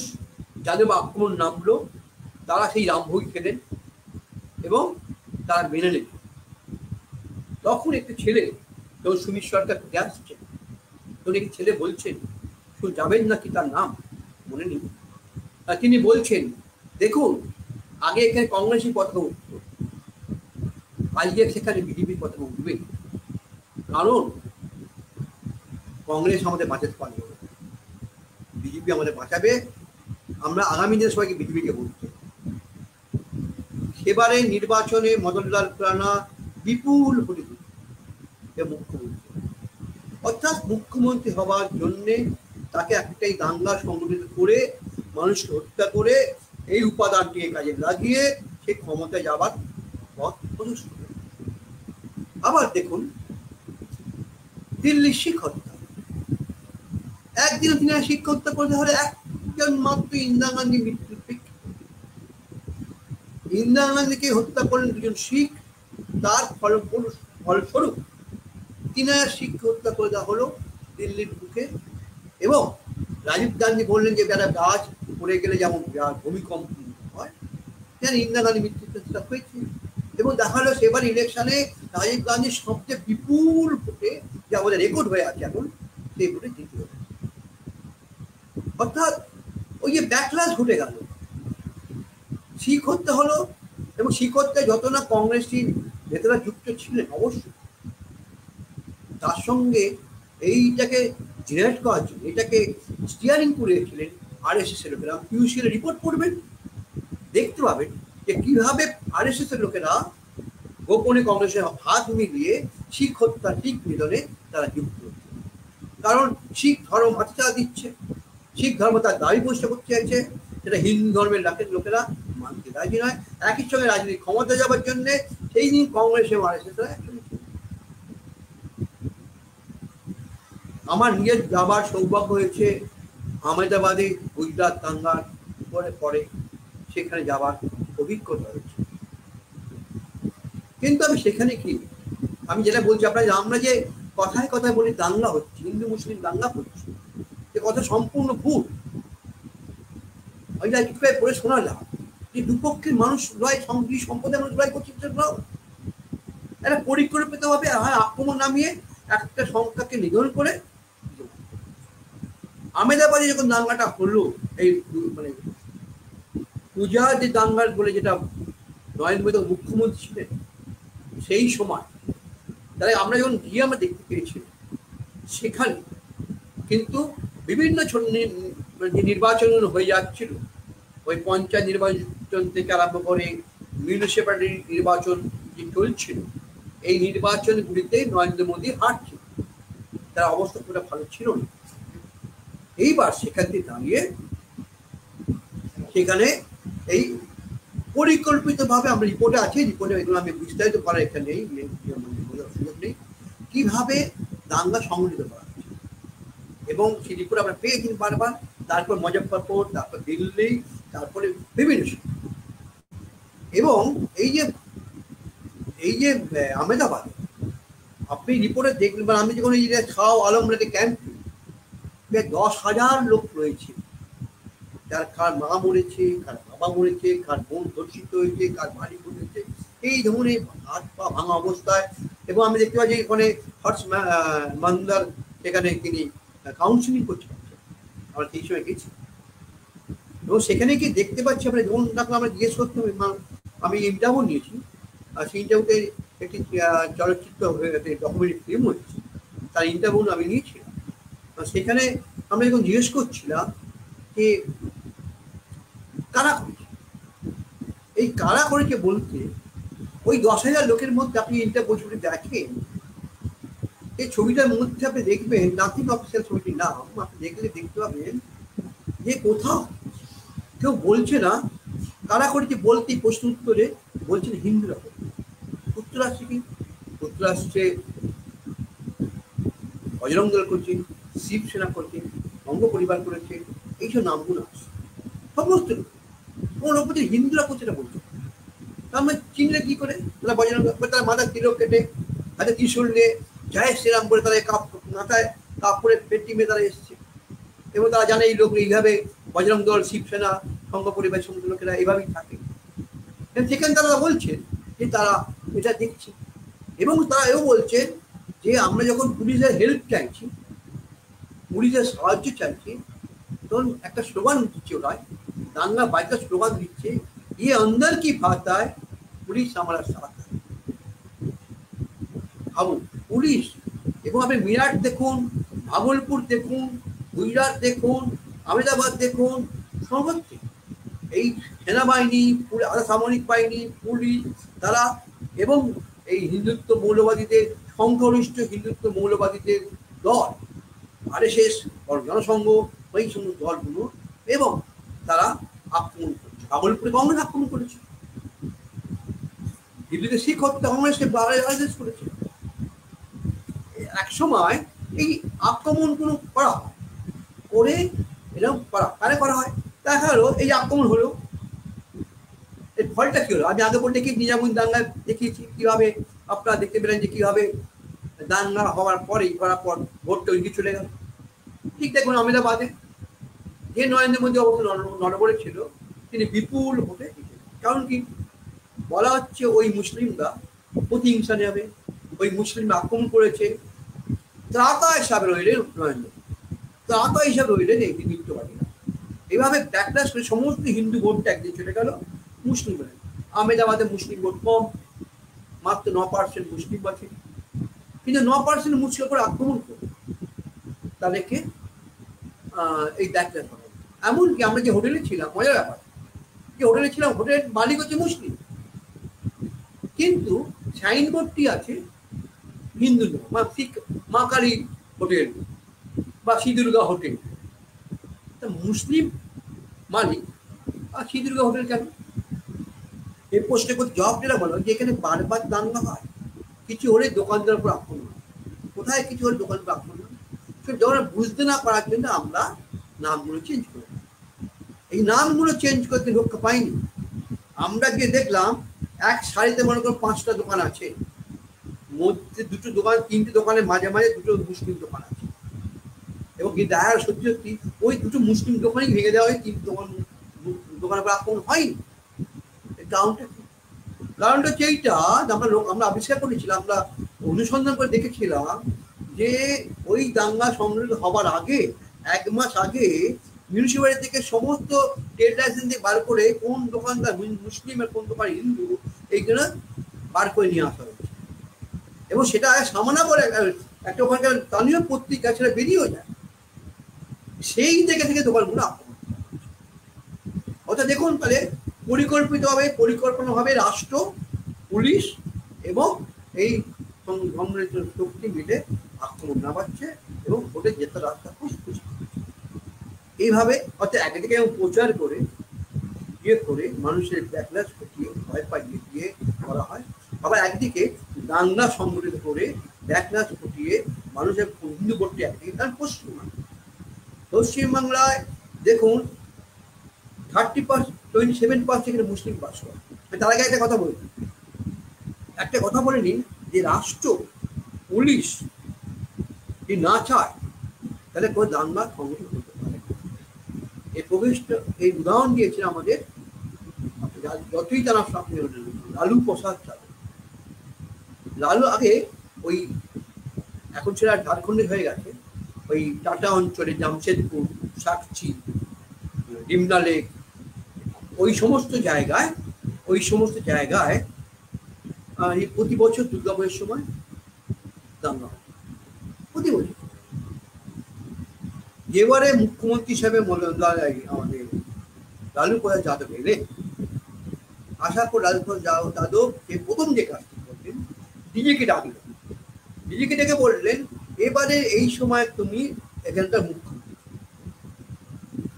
Speaker 2: যাদের আক্রমণ নামলো, তারা সেই রামভোগ খেলেন এবং তারা মেনে নিল। তখন একটি ছেলে, যখন সুমিত সরকার ফিরে আসছে, তখন একটি ছেলে বলছেন, শুধু যাবেন নাকি তার নাম মনে নেই, তিনি বলছেন, দেখুন আগে এখানে কংগ্রেসের পতাকা উঠত, আজকে সেখানে বিজেপির পতাকা উঠবে, কারণ কংগ্রেস আমাদের বাঁচাতে পারবে, বিজেপি আমাদের বাঁচাবে, আমরা আগামী দিনে সবাইকে বিজেপিকে ভোট দেব। সেবারে নির্বাচনে মদনলাল খুরানা বিপুল ভোটে মুখ্যমন্ত্রী, অর্থাৎ মুখ্যমন্ত্রী হওয়ার জন্যে তাকে একটাই দাঙ্গা সংগঠিত করে, মানুষকে হত্যা করে, এই উপাদানটিকে কাজে লাগিয়ে সে ক্ষমতায় যাবার পথ প্রশস্ত করে। আবার দেখুন দিল্লির শিখ হত্যা, একদিনে তিনি শিখ হত্যা করতে হলে একজন মাত্র ইন্দিরা গান্ধী মৃত্যুর ইন্দিরা গান্ধীকে হত্যা করলেন 2 জন শিখ, তার ফলস্বরূপ 3000 শিখ হত্যা করে দেওয়া হলো দিল্লির বুকে। এবং রাজীব গান্ধী বললেন যে যারা গাছ পড়ে গেলে যেমন ভূমিকম্প হয়, যেন ইন্দিরা গান্ধী মৃত্যুর চেষ্টা হয়েছে। এবং দেখা হলো সেবার ইলেকশনে রাজীব গান্ধীর সবচেয়ে বিপুল ভোটে, যে আমাদের রেকর্ড হয়ে আছে এখন, সেই ভোটে জিতে হয়েছে। অর্থাৎ ওই যে ব্যাকলাস ঘটে গেল, শিখ হত্যা হলো, এবং শিখ হত্যায় যত না কংগ্রেসী নেতারা যুক্ত ছিলেন অবশ্যই, তার সঙ্গে এইটাকে জেনারেট করার জন্য, এটাকে স্টিয়ারিং করেছিলেন RSS এর লোকেরা। পিউসিএল রিপোর্ট করবেন, দেখতে পাবেন যে কিভাবে RSS এর লোকেরা গোপনে কংগ্রেসের হাত মিলিয়ে শিখ হত্যা, শিখ নিধনে তারা যুক্ত হচ্ছে। কারণ শিখ ধর্ম মাটিচাড়া দিচ্ছে, শিখ ধর্ম তার দাবি প্রতিষ্ঠা করতে চাইছে, সেটা হিন্দু ধর্মের লোকেরা মানতে রাজি নয়। একই সঙ্গে রাজনীতি ক্ষমতা যাবার জন্য সেই দিন কংগ্রেস এবং RSS একসঙ্গে। আমার নিজের যাবার সৌভাগ্য হয়েছে আহমেদাবাদে, গুজরাট দাঙ্গার পরে সেখানে যাবার অভিজ্ঞতা হয়েছে। কিন্তু আমি সেখানে কি, আমি যেটা বলছি আপনার, আমরা যে কথায় কথায় বলি দাঙ্গা হচ্ছে, হিন্দু মুসলিম দাঙ্গা হচ্ছে, সে কথা সম্পূর্ণ ভুল। ওইটা একটু পড়ে শোনালাম যে দুপক্ষের মানুষ লড়াই, সম্পদের মানুষ লড়াই করছে, একটা পরিকল্পিত হবে আক্রমণ নামিয়ে একটা সংখ্যাকে নিধন করে। আহমেদাবাদে যখন দাঙ্গাটা হলো, এই মানে পূজা যে দাঙ্গার বলে, যেটা নরেন্দ্র মোদী মুখ্যমন্ত্রী ছিলেন সেই সময়, তাহলে আমরা যখন গিয়ে আমরা দেখতে পেয়েছি সেখানে কিন্তু বিভিন্ন যে নির্বাচন হয়ে যাচ্ছিল, ওই পঞ্চায়েত নির্বাচন থেকে আরম্ভ করে মিউনিসিপ্যালিটি নির্বাচন যে চলছিল, এই নির্বাচনগুলিতে নরেন্দ্র মোদী হারছিল, তার অবস্থা পুরো ভালো ছিল না। এইবার সেখান থেকে দাঁড়িয়ে সেখানে এই পরিকল্পিতভাবে, আমরা রিপোর্টে আছে, রিপোর্টে এগুলো আমি বিস্তারিত করার এখানে নেই, সুযোগ নেই, কিভাবে দাঙ্গা সংগঠিত করা হচ্ছে এবং সেই রিপোর্ট আমরা পেয়েছি বারবার। তারপর মুজফ্ফরপুর, তারপর দিল্লি, তারপরে বিভিন্ন, এবং এই যে আহমেদাবাদ, আপনি রিপোর্টে দেখবেন, আমি যখন এই যে খাও আলমরাতে ক্যাম্পে 10,000 লোক রয়েছে, যার কার মা মরেছে, কার বাবা মরেছে, কার বোন ধর্ষিত হয়েছে, কার বাড়ি পড়েছে, এই ধরনের হাত পা ভাঙা অবস্থায়। এবং আমি দেখতে পাচ্ছি ওখানে হর্ষ মান্দার সেখানে তিনি কাউন্সিলিং করতে পারছেন, আমরা সেই সময় গেছি এবং সেখানে কি দেখতে পাচ্ছি আমরা, যেমন আমরা জিজ্ঞেস করতে হবে, আমি ইন্টারভিউ নিয়েছি, আর সেই ইন্টারভিউতে একটি চলচ্চিত্র ডকুমেন্টারি ফিল্ম হয়েছে, তার ইন্টারভিউ আমি নিয়েছিলাম। সেখানে আমরা যখন জিজ্ঞেস করছিলাম যে কারা করেছে, এই কারা করেছে বলতে, ওই 10,000 লোকের মধ্যে আপনি ইন্টারভিউ ছবি দেখেন, এই ছবিটার মধ্যে আপনি দেখবেন নাথিং অফিসিয়াল ছবিটির নাম আপনি দেখলে দেখতে পাবেন যে কোথাও কেউ বলছে না কারা করেছে, বলতে প্রশ্ন উত্তরে বলছেন হিন্দুরা। যুক্তরাষ্ট্রে কি, যুক্তরাষ্ট্রে বজরং দল করছে, শিবসেনা করছে, বঙ্গ পরিবার করেছে, এইসব নামগুলো আছে সমস্ত কোন উপরে হিন্দুরা করছে না বলছে। আমরা চিনলে কি করে, তারা বজরং তারা মাথায় তিলক কেটে হাতে ত্রিশূল নিয়ে জয় শ্রীরাম বলে তারা মাথায় কাপড়ের পেটি মেয়ে তারা এসছে, এবং তারা জানে এই লোক এইভাবে বজরং দল, শিবসেনা, সংঘ পরিবার সমস্ত লোকেরা এইভাবেই থাকে। সেখানে তারা বলছেন যে তারা এটা দেখছে, এবং তারা এও বলছেন যে আমরা যখন পুলিশের হেল্প চাইছি, পুলিশের সাহায্য চাইছি, তখন একটা স্লোগান দিচ্ছে, ওরা দাঙ্গা বাইকা স্লোগান দিচ্ছে, ইয়ে অন্দর কি ফাতা है পুলিশ আমরা সাথ। ভাবুন, পুলিশ, এবং আপনি মিরাট দেখুন, ভাগলপুর দেখুন, গুজরাট দেখুন, আহমেদাবাদ দেখুন, সর্বত্র এই সেনাবাহিনী, আধা সামরিক বাহিনী, পুলিশ, তারা এবং এই হিন্দুত্ব মৌলবাদীদের, সংখ্যাগরিষ্ঠ হিন্দুত্ব মৌলবাদীদের দল, RSS, জনসংঘ, এই সমস্ত দলগুলো, এবং তারা আক্রমণ করছে। ভাগলপুরে কংগ্রেস আক্রমণ করেছে, দিল্লিতে শিখ হত্যা কংগ্রেসকে RSS করেছে। এক সময় এই আক্রমণগুলো করা হয়, করে এরকম করা হয়, দেখা গেলো এই আক্রমণ হলো, এর ফলটা কি হলো? আমি আগে বলতে কি নিজামুদ্দিন দাঙ্গা দেখিয়েছি কিভাবে, আপনারা দেখতে পেলেন যে কিভাবে দাঙ্গা হওয়ার পর ভোটটা ওইদিকে চলে গেল। ঠিক দেখুন আহমেদাবাদে যে নরেন্দ্র মোদী অবশ্য নড়বড়ে ছিল, তিনি বিপুল ভোটে জিতেছেন। কারণ কি বলা হচ্ছে, ওই মুসলিমরা প্রতিহিংসা নেবে, ওই মুসলিমরা আক্রমণ করেছে, ত্রাতা হিসাবে রইলেন নরেন্দ্র, ত্রাতা হিসাবে রইলেন এই হিন্দুত্ববাদীরা। এইভাবে ব্যাকলাস করে সমস্ত হিন্দু ভোটটা একদিন চলে গেল মুসলিম বলে। আহমেদাবাদে মুসলিম ভোট কম, মাত্র 9% মুসলিম আছে, কিন্তু 9% মুসলিম করে আক্রমণ করে তাদেরকে এই ব্যাকলাস হবে। এমনকি আমরা যে হোটেলে ছিলাম, মজার ব্যাপার, যে হোটেলে ছিলাম, হোটেলের মালিক হচ্ছে মুসলিম, কিন্তু সাইনবোর্ডটি আছে হিন্দু, মা কালী হোটেল বা শ্রী দুর্গা হোটেল, মুসলিম মালিক আর শ্রী দুর্গা হোটেল কেন? এই প্রশ্নের জবাব যেটা বলো যে এখানে বারবার দাঙ্গা হয়, কিছু হলে দোকানদার উপর আক্রমণ হয়, কোথায় কিছু হলে দোকানের উপর আক্রমণ হয়, যখন বুঝতে না পারার জন্য আমরা নামগুলো চেঞ্জ করি। এই নামগুলো চেঞ্জ করতে রক্ষা পাইনি। আমরা গিয়ে দেখলাম এক সারিতে মনে করো 5টা দোকান আছে, মধ্যে 2টো দোকান, 3টে দোকানের মাঝে মাঝে 2টো মুসলিম দোকান আছে, এবং দেখা সত্যি সত্যি ওই 2টো মুসলিম দোকানই ভেঙে দেওয়া হয়, 3 দোকানের উপর আক্রমণ হয়নি। কারণটা হচ্ছে এইটা, আমরা আবিষ্কার করেছিলাম, আমরা অনুসন্ধান করে দেখেছিলাম যে ওই দাঙ্গা সংঘটিত হবার আগে 1 মাস আগে মিউনিসিপ্যালিটি থেকে সমস্ত ট্রেড লাইসেন্স দিয়ে বার করে কোন দোকানদার মুসলিম আর কোন দোকান হিন্দু এইগুলো বার করে নিয়ে আসা হয়েছে, এবং সেটা সামানা বলে একটা ওখানকার স্থানীয় পত্রিকা সেটা বেরিয়েও যায়, সেই জায়গা থেকে দোকানগুলো আক্রমণ। অর্থাৎ দেখুন তাহলে পরিকল্পিতভাবে পরিকল্পনাভাবে রাষ্ট্র, পুলিশ এবং এই সংঘর্ষিত শক্তি মিলে আক্রমণ নামাচ্ছে এবং ভোটের জেতার রাস্তা খুঁজছে। এইভাবে অর্থাৎ একদিকে প্রচার করে ইয়ে করে মানুষের ব্যাকলাস ঘটিয়ে ভয় পাইয়ে দিয়ে করা হয়, আবার একদিকে দাঙ্গা সংগঠিত করে ব্যাকলাস ঘটিয়ে মানুষের হিন্দু ভোটটি একদিকে। কারণ পশ্চিমবাংলায় দেখুন 27% মুসলিম বাস করে। তার আগে একটা কথা বলে নিন যে রাষ্ট্র, পুলিশ যদি না চায় তাহলে কোনো দাঙ্গা সংগঠিত করতে পারে। এই উদাহরণ দিয়েছেন আমাদের যতই তারা লালু প্রসাদ যাদব। লালু আগে ওই এখন সেটা ঝাড়খণ্ডে হয়ে গেছে, ওই টাটা অঞ্চলে জামশেদপুর, সাকচি, ডিমনা লেক, ওই সমস্ত জায়গায় প্রতি বছর দুর্গাপুজোর সময় দাঙ্গা হয়, প্রতি বছর। এবারে মুখ্যমন্ত্রী হিসাবে আমাদের লালু প্রসাদ যাদব এলেন, আসার পর লালু প্রসাদ যাদব যে প্রথম যে কাজটি করলেন, ডিজিকে ডাকলেন, ডিজিকে ডেকে বললেন এবারে এই সময় তুমি এখানকার মুখ্যমন্ত্রী,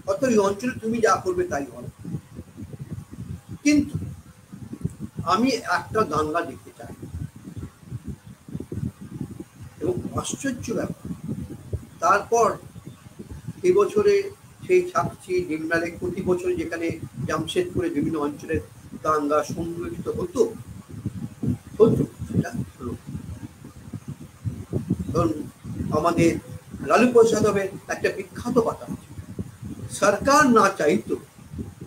Speaker 2: অর্থাৎ এই অঞ্চলে তুমি যা করবে তাই হবে, কিন্তু আমি একটা দাঙ্গা দেখতে চাই। এবং আশ্চর্য ব্যাপার, তারপর এবছরে সেই সাকচি, ডিমনা লেক, প্রতি বছরে যেখানে জামশেদপুরে বিভিন্ন অঞ্চলের দাঙ্গা সংগঠিত হতো সেটা হলো। কারণ আমাদের লালু প্রসাদ যাদবের একটা বিখ্যাত কথা আছে, সরকার না চাইতো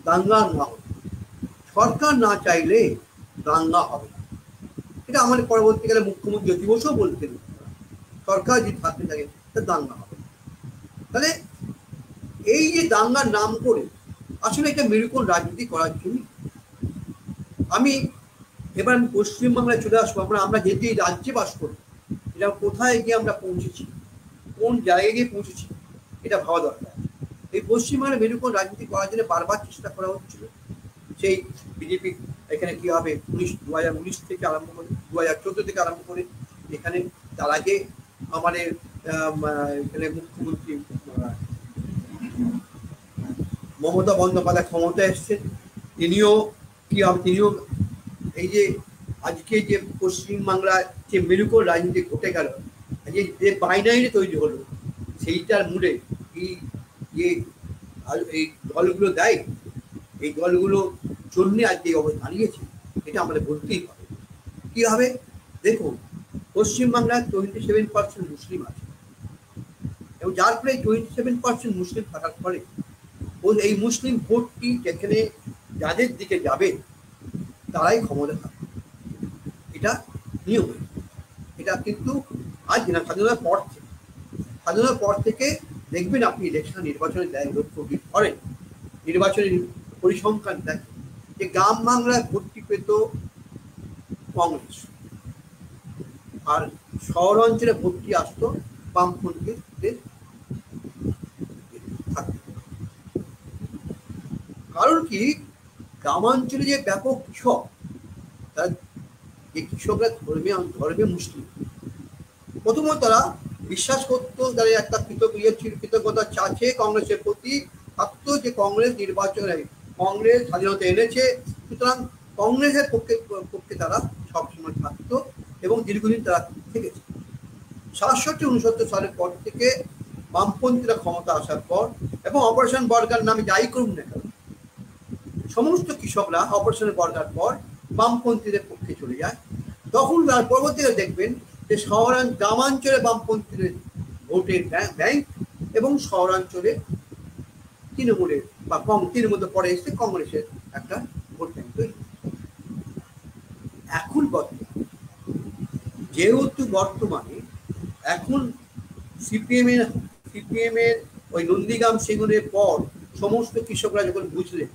Speaker 2: দাঙ্গা না হতো, সরকার না চাইলে দাঙ্গা হবে না। এটা আমাদের পরবর্তীকালে মুখ্যমন্ত্রী জ্যোতি বসুও বলতেন, সরকার যদি থাকতে থাকে তা দাঙ্গা হবে। তাহলে এই যে দাঙ্গার নাম করে আসলে এটা মেরুকরণ রাজনীতি করার জন্য। আমি পশ্চিমবাংলায় চলে আসবো। আমরা যেহেতু এই রাজ্যে বাস করি, এটা কোথায় গিয়ে আমরা পৌঁছেছি, কোন জায়গায় গিয়ে পৌঁছেছি, এটা ভাবা দরকার। এই পশ্চিমবাংলায় মেরুকরণ রাজনীতি করার জন্য বারবার চেষ্টা করা হচ্ছিল। সেই বিজেপি এখানে কি হবে 2019 থেকে আরম্ভ করে 2014 থেকে আরম্ভ করে এখানে, তার আগে আমাদের এখানে মুখ্যমন্ত্রী মমতা বন্দ্যোপাধ্যায় ক্ষমতায় এসছেন, তিনিও এই যে আজকে যে পশ্চিমবাংলায় যে মেরুকরণ রাজনীতি ঘটে গেল, যে বাইনারি তৈরি হলো, সেইটার মূলে এই দলগুলো দেয়, এই দলগুলো জন্য আজকে এই অবস্থা দাঁড়িয়েছে, এটা আমাদের বলতেই হবে। কি হবে দেখুন, পশ্চিমবাংলায় 27% মুসলিম আছে, এবং যার ফলে 27% মুসলিম থাকার ফলে এই মুসলিম ভোটটি যেখানে যাদের দিকে যাবে তারাই ক্ষমতা থাকবে, এটা নিয়ম। এটা কিন্তু আজ না, স্বাধীনতার পর থেকে দেখবেন আপনি ইলেকশন নির্বাচনে করেন, নির্বাচনের পরিসংখ্যান দেখেন যে গ্রাম বাংলায় ভোটটি পেত কংগ্রেস, আর শহর অঞ্চলে ভোটটি আসতো বামপন্থীদের। কারণ কি, গ্রামাঞ্চলে যে ব্যাপক কৃষক, তারা যে কৃষকরা ধর্মে মুসলিম, প্রথমত তারা বিশ্বাস করতো, তাদের একটা কৃতজ্ঞতা আছে কংগ্রেসের প্রতি, থাকতো যে কংগ্রেস নির্বাচনে কংগ্রেস স্বাধীনতা এনেছে, সুতরাং কংগ্রেসের পক্ষে তারা সবসময় থাকতো এবং দীর্ঘদিন তারা থেকেছে। 67-69 সালের পর থেকে বামপন্থীরা ক্ষমতা আসার পর এবং অপারেশন বর্গার নামে যাই করুন না কেন, সমস্ত কৃষকরা অপারেশন বর্গার পর বামপন্থীদের পক্ষে চলে যায়। তখন পরবর্তীতে দেখবেন যে গ্রামাঞ্চলে বামপন্থীদের ভোটের ব্যাংক এবং শহরাঞ্চলে তৃণমূলের বা তৃণমূল পরে এসে কংগ্রেসের একটা ভোট ব্যাংক তৈরি। এখন যেহেতু বর্তমানে এখন সিপিএম এর ওই নন্দীগ্রাম সেগুনের পর সমস্ত কৃষকরা যখন বুঝলেন,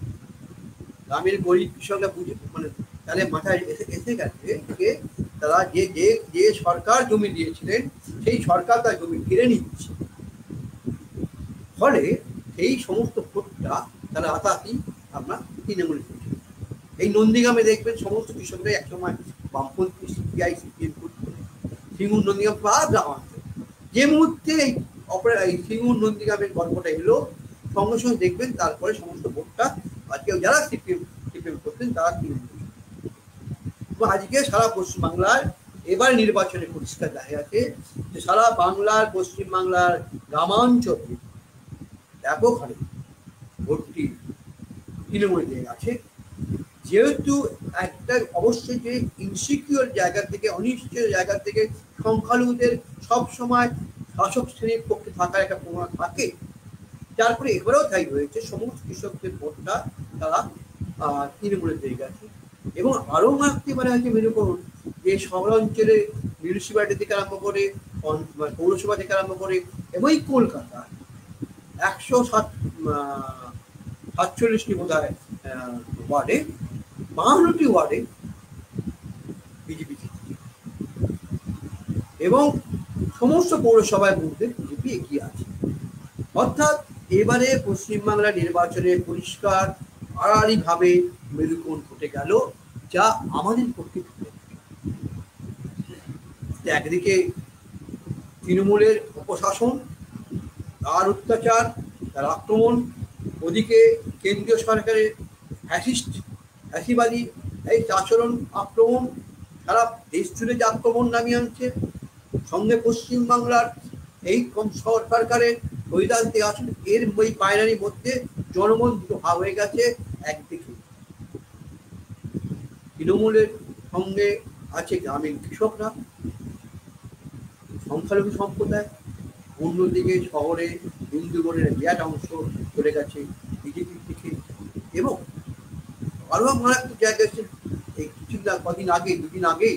Speaker 2: গ্রামের গরিব কৃষকরা বুঝে, মানে তাদের মাথায় এসে গেছে, তারা যে যে যে সরকার জমি দিয়েছিলেন সেই সরকার তার জমি কেড়ে নিচ্ছে, ফলে এই সমস্ত ভোটটা তারা আতাতি আমরা তৃণমূল। এই নন্দীগ্রামে দেখবেন সমস্ত কৃষকরা একসময় বামপন্থী সিপিআই সিপিএম করতো, সিঙ্গুর নন্দীগ্রাম বা গ্রামাঞ্চল। যে মুহূর্তে এই সিঙ্গুর নন্দীগ্রামের গল্পটা এলো সঙ্গে সঙ্গে দেখবেন তারপরে সমস্ত ভোটটা আজকে যারা সিপিএম সিপিএম করতেন তারা তৃণমূল। আজকে সারা পশ্চিমবাংলার এবার নির্বাচনে পরিষ্কার দেখা যাচ্ছে যে সারা বাংলার পশ্চিমবাংলার গ্রামাঞ্চলে ব্যাপক হারে ভোটটি তৃণমূলে দিয়ে গেছে। যেহেতু একটা অবশ্যই যে ইনসিকিউর জায়গা থেকে, অনিশ্চয় জায়গা থেকে সংখ্যালঘুদের সবসময় শাসক শ্রেণীর পক্ষে থাকার একটা প্রবণতা থাকে, যার ফলে এবারেও তাই হয়েছে সমস্ত কৃষকদের ভোটটা তারা তৃণমূলে দিয়ে গেছে। এবং আরও মারতে পারে আছে মেনে করুন যে শহরাঞ্চলে মিউনিসিপ্যালিটি থেকে আরম্ভ করে পৌরসভা থেকে আরম্ভ করে এবং কলকাতা 147টি বোধ হয় ওয়ার্ডে, 52টি ওয়ার্ডে বিজেপি এবং সমস্ত পৌরসভায় মধ্যে বিজেপি এগিয়ে আছে। অর্থাৎ এবারে পশ্চিমবাংলার নির্বাচনে পরিষ্কার আড়াআড়িভাবে মেরুকরণ ঘটে গেল, যা আমাদের পক্ষে একদিকে তৃণমূলের অপশাসন, তার অত্যাচার, তার আক্রমণ, ওদিকে কেন্দ্রীয় সরকারের ফ্যাসিবাদী এই আচরণ, আক্রমণ, সারা দেশ জুড়ে যে আক্রমণ নামিয়ে আনছে, সঙ্গে পশ্চিমবাংলার এই সরকারের বৈদান্তিক আচরণ, এর ওই বাইনারির মধ্যে জনমন দুটো ভাগ হয়ে গেছে। একদিকে তৃণমূলের সঙ্গে আছে গ্রামীণ কৃষকরা, সংখ্যালঘু সম্প্রদায়, অন্যদিকে শহরে হিন্দুগণের বিরাট অংশ চলে গেছে বিজেপির দিকে। এবং আরো মারাত্মক জায়গা আছে, এই দুদিন আগে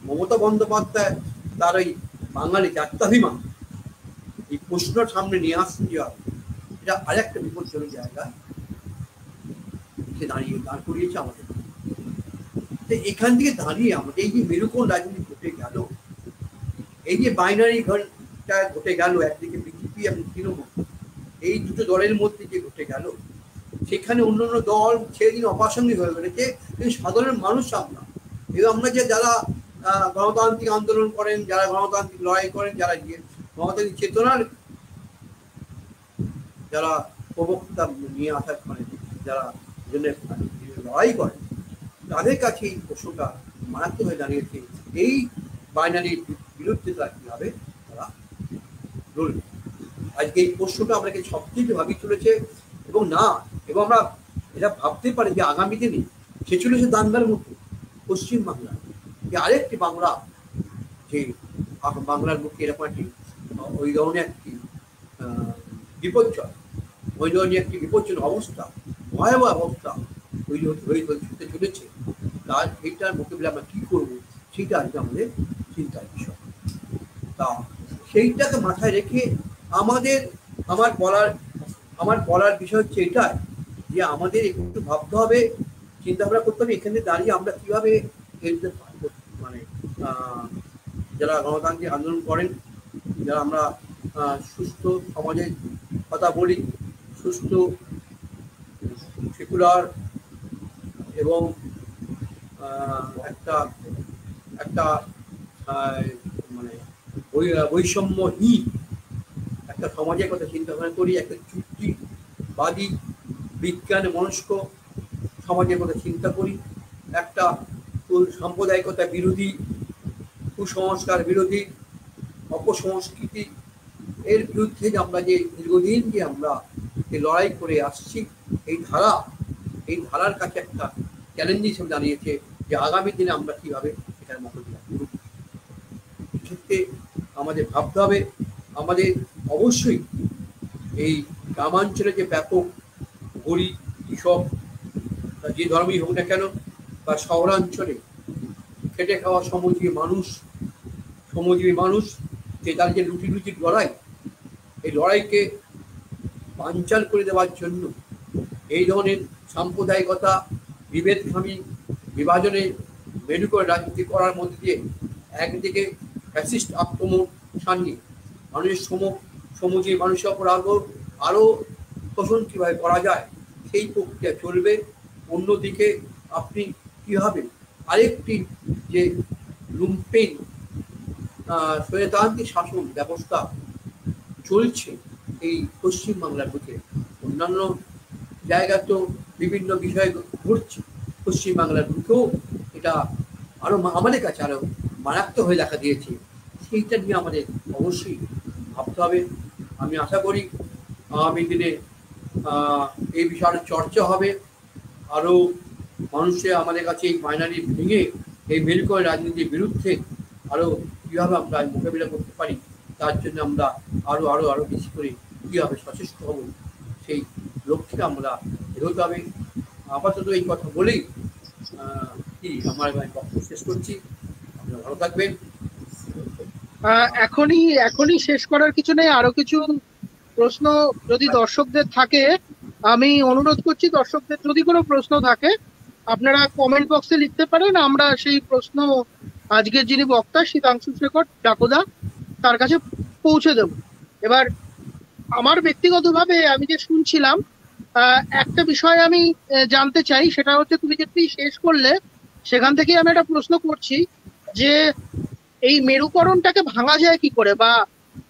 Speaker 2: মমতা বন্দ্যোপাধ্যায় তার ওই বাঙালি জাত্যাভিমান এই প্রশ্ন সামনে নিয়ে আসছে, এটা আরেকটা বিপজ্জনক জায়গা দাঁড় করিয়েছে আমাদের। এখান থেকে দাঁড়িয়ে আমাদের এই যে মেরুকরণ রাজনীতি ঘটে গেল, এই যে বাইনারি ঘটটা ঘটে গেল, একদিকে বিজেপি এবং তৃণমূল এই দুটো দলের মধ্যে যে ঘটে গেল, সেখানে অন্যান্য দল সেদিন অপ্রাসঙ্গিক হয়ে গেছে, কিন্তু সাধারণ মানুষ আমরা এবং আমরা যে যারা গণতান্ত্রিক আন্দোলন করেন, যারা গণতান্ত্রিক লড়াই করেন, যারা গণতান্ত্রিক চেতনার যারা প্রবক্তা নিয়ে আসার করেন, যারা জন্য লড়াই করেন, তাদের কাছে এই প্রশ্নটা মারাত্মক হয়ে দাঁড়িয়েছে। এই বাইনারির বিরুদ্ধে তারা কীভাবে তারা লড়বে, আজকে এই প্রশ্নটা আমাকে সবচেয়ে ভাবি চলেছে। এবং আমরা এটা ভাবতে পারি যে আগামী দিনে 46 দাঙ্গার মধ্যে পশ্চিমবাংলা যে আরেকটি বাংলা, যে বাংলার মুখে এরকম একটি ওই ধরনের একটি বিপর্যয়, ওই ধরনের একটি বিপজ্জনক অবস্থা, ভয়াবহ অবস্থা তৈরি হতে চলেছে, তার এইটার মোকাবিলা আমরা কী করবো সেটা আজকে আমাদের চিন্তার বিষয়। তা সেইটাকে মাথায় রেখে আমার বলার বিষয় হচ্ছে এটাই যে আমাদের একটু ভাবতে হবে, চিন্তা ভাবনা করতে হবে এখানে দাঁড়িয়ে আমরা কীভাবে মানে যারা গণতান্ত্রিক আন্দোলন করেন, যারা আমরা সুস্থ সমাজের কথা বলি, সুস্থ সেকুলার এবং একটা মানে বৈষম্যহীন একটা সমাজের কথা চিন্তা ভাবনা করি, একটা চুক্তিবাদী বিজ্ঞান মনস্ক সমাজের কথা চিন্তা করি, একটা সাম্প্রদায়িকতা বিরোধী, কুসংস্কার বিরোধী, অপসংস্কৃতি এর বিরুদ্ধে যে আমরা যে দীর্ঘদিন যে আমরা যে লড়াই করে আসছি, এই ধারার কাছে একটা চ্যালেঞ্জ হিসেবে দাঁড়িয়েছে যে আগামী দিনে আমরা কীভাবে এটার মোকাবিলা করব। এক্ষেত্রে আমাদের ভাবতে হবে, আমাদের অবশ্যই এই গ্রামাঞ্চলে যে ব্যাপক গরিব কৃষক যে ধর্মই হোক না কেন, বা শহরাঞ্চলে খেটে খাওয়া শ্রমজীবী মানুষ যে তার যে লুটির লড়াই, এই লড়াইকে বানচাল করে দেওয়ার জন্য এই ধরনের সাম্প্রদায়িকতা, বিভেদকামী, বিভাজনের মেডিকেল রাজনীতি করার মধ্যে দিয়ে একদিকে ফ্যাসিস্ট আক্রমণ সানিয়ে মানুষের সমুচি মানুষের ওপর আরও শোষণ কীভাবে করা যায় সেই প্রক্রিয়া চলবে। অন্যদিকে আপনি কীভাবে আরেকটি যে লুম্পেন স্বৈরতান্ত্রিক শাসন ব্যবস্থা চলছে এই পশ্চিমবাংলার বুকে, অন্যান্য জায়গায় তো বিভিন্ন বিষয় ঘটছে, পশ্চিমবাংলার বুকেও এটা আরও আমাদের কাছে আরও মারাত্মক হয়ে দেখা দিয়েছে। সেইটা নিয়ে আমাদের অবশ্যই ভাবতে হবে। আমি আশা করি আগামী দিনে এই বিষয়ে চর্চা হবে, আরও মানুষের আমাদের কাছে এই মাইনারি ভেঙে এই মেডিকেল রাজনীতির বিরুদ্ধে আরও কীভাবে আমরা মোকাবিলা করতে পারি, তার জন্য আমরা আরও বেশি করে কীভাবে সচেষ্ট হব সেই লক্ষ্যে আমরা এগোতে হবে। আপাতত এই কথা বলেই আমার বক্তব্য শেষ করছি। আপনারা ভালো থাকবেন।
Speaker 1: এখনই শেষ করার কিছু নেই, আরো কিছু প্রশ্ন যদি দর্শকদের থাকে আমি অনুরোধ করছি, দর্শকদের যদি কোনো প্রশ্ন থাকে আপনারা কমেন্ট বক্সে লিখতে পারেন, আমরা সেই প্রশ্ন আজকের যিনি বক্তা শীতাংশু শেখর ডাকোদা তার কাছে পৌঁছে দেব। এবার আমার ব্যক্তিগতভাবে আমি যে শুনছিলাম একটা বিষয় আমি জানতে চাই, সেটা হচ্ছে তুমি যেটি শেষ করলে সেখান থেকে আমি একটা প্রশ্ন করছি যে এই মেরুকরণটাকে ভাঙা যায় কি করে, বা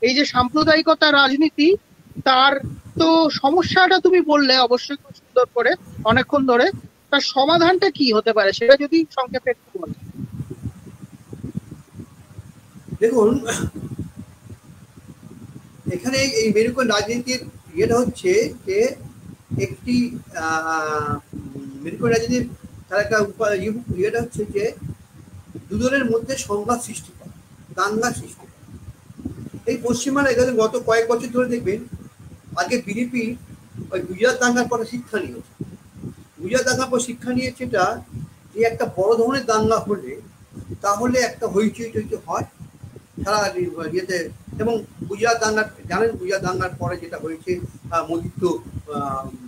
Speaker 1: এই যে সাম্প্রদায়িকতা রাজনীতি তার তো সমস্যাটা তুমি বললে অবশ্যই খুব সুন্দর করে অনেকক্ষণ ধরে, তার সমাধানটা কি হতে পারে সেটা যদি সংক্ষেপে একটু বল।
Speaker 2: দেখুন, এখানে এই মেরুকরণ রাজনীতির ইয়েটা হচ্ছে যে একটি মেরুকরণ রাজনীতির তার একটা ইয়েটা হচ্ছে যে দুজনের মধ্যে সংঘাত সৃষ্টি করা, দাঙ্গা সৃষ্টি করা। এই পশ্চিমবাংলায় গত কয়েক বছর ধরে দেখবেন আগে বিজেপি ওই গুজরাট দাঙ্গার পরে শিক্ষা নিয়েছে। গুজরাট দাঙ্গার পর শিক্ষা নিয়েছে এটা যে একটা বড় ধরনের দাঙ্গা হলে তাহলে একটা হইচই হয় সারা ইয়েতে। এবং গুজরাট দাঙ্গার জানেন, গুজরাট দাঙ্গার পরে যেটা হয়েছে মোদী তো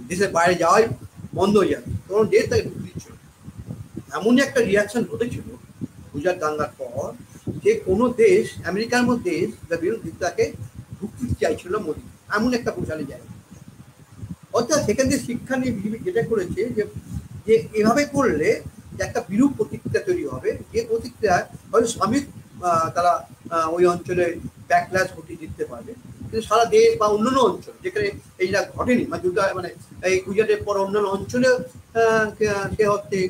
Speaker 2: দেশের বাইরে যাওয়াই বন্ধ হয়ে যাবে, কারণ দেশ তাকে ঢুকতে দিচ্ছিল। এমনই একটা রিয়াকশন ঘটেছিল গুজরাট দাঙ্গার পর যে কোনো দেশ, আমেরিকার মধ্যে দেশ যা বিরোধী তাকে ঢুকতে চাইছিল মোদী, এমন একটা পৌঁছানো যায়। অর্থাৎ সেখান থেকে শিক্ষা নিয়ে বিজেপি যেটা করেছে যে এভাবে করলে একটা বিরূপ প্রতিক্রিয়া তৈরি হবে, যে প্রতিক্রিয়া হয়তো সাময়িক তারা ওই অঞ্চলে ব্যাকল্যাশ ঘটিয়ে দিতে পারবে, কিন্তু সারা দেশ বা অন্যান্য অঞ্চল যেখানে এইটা ঘটেনি, মানে এই গুজরাটের পর অন্যান্য অঞ্চলে সে অর্থে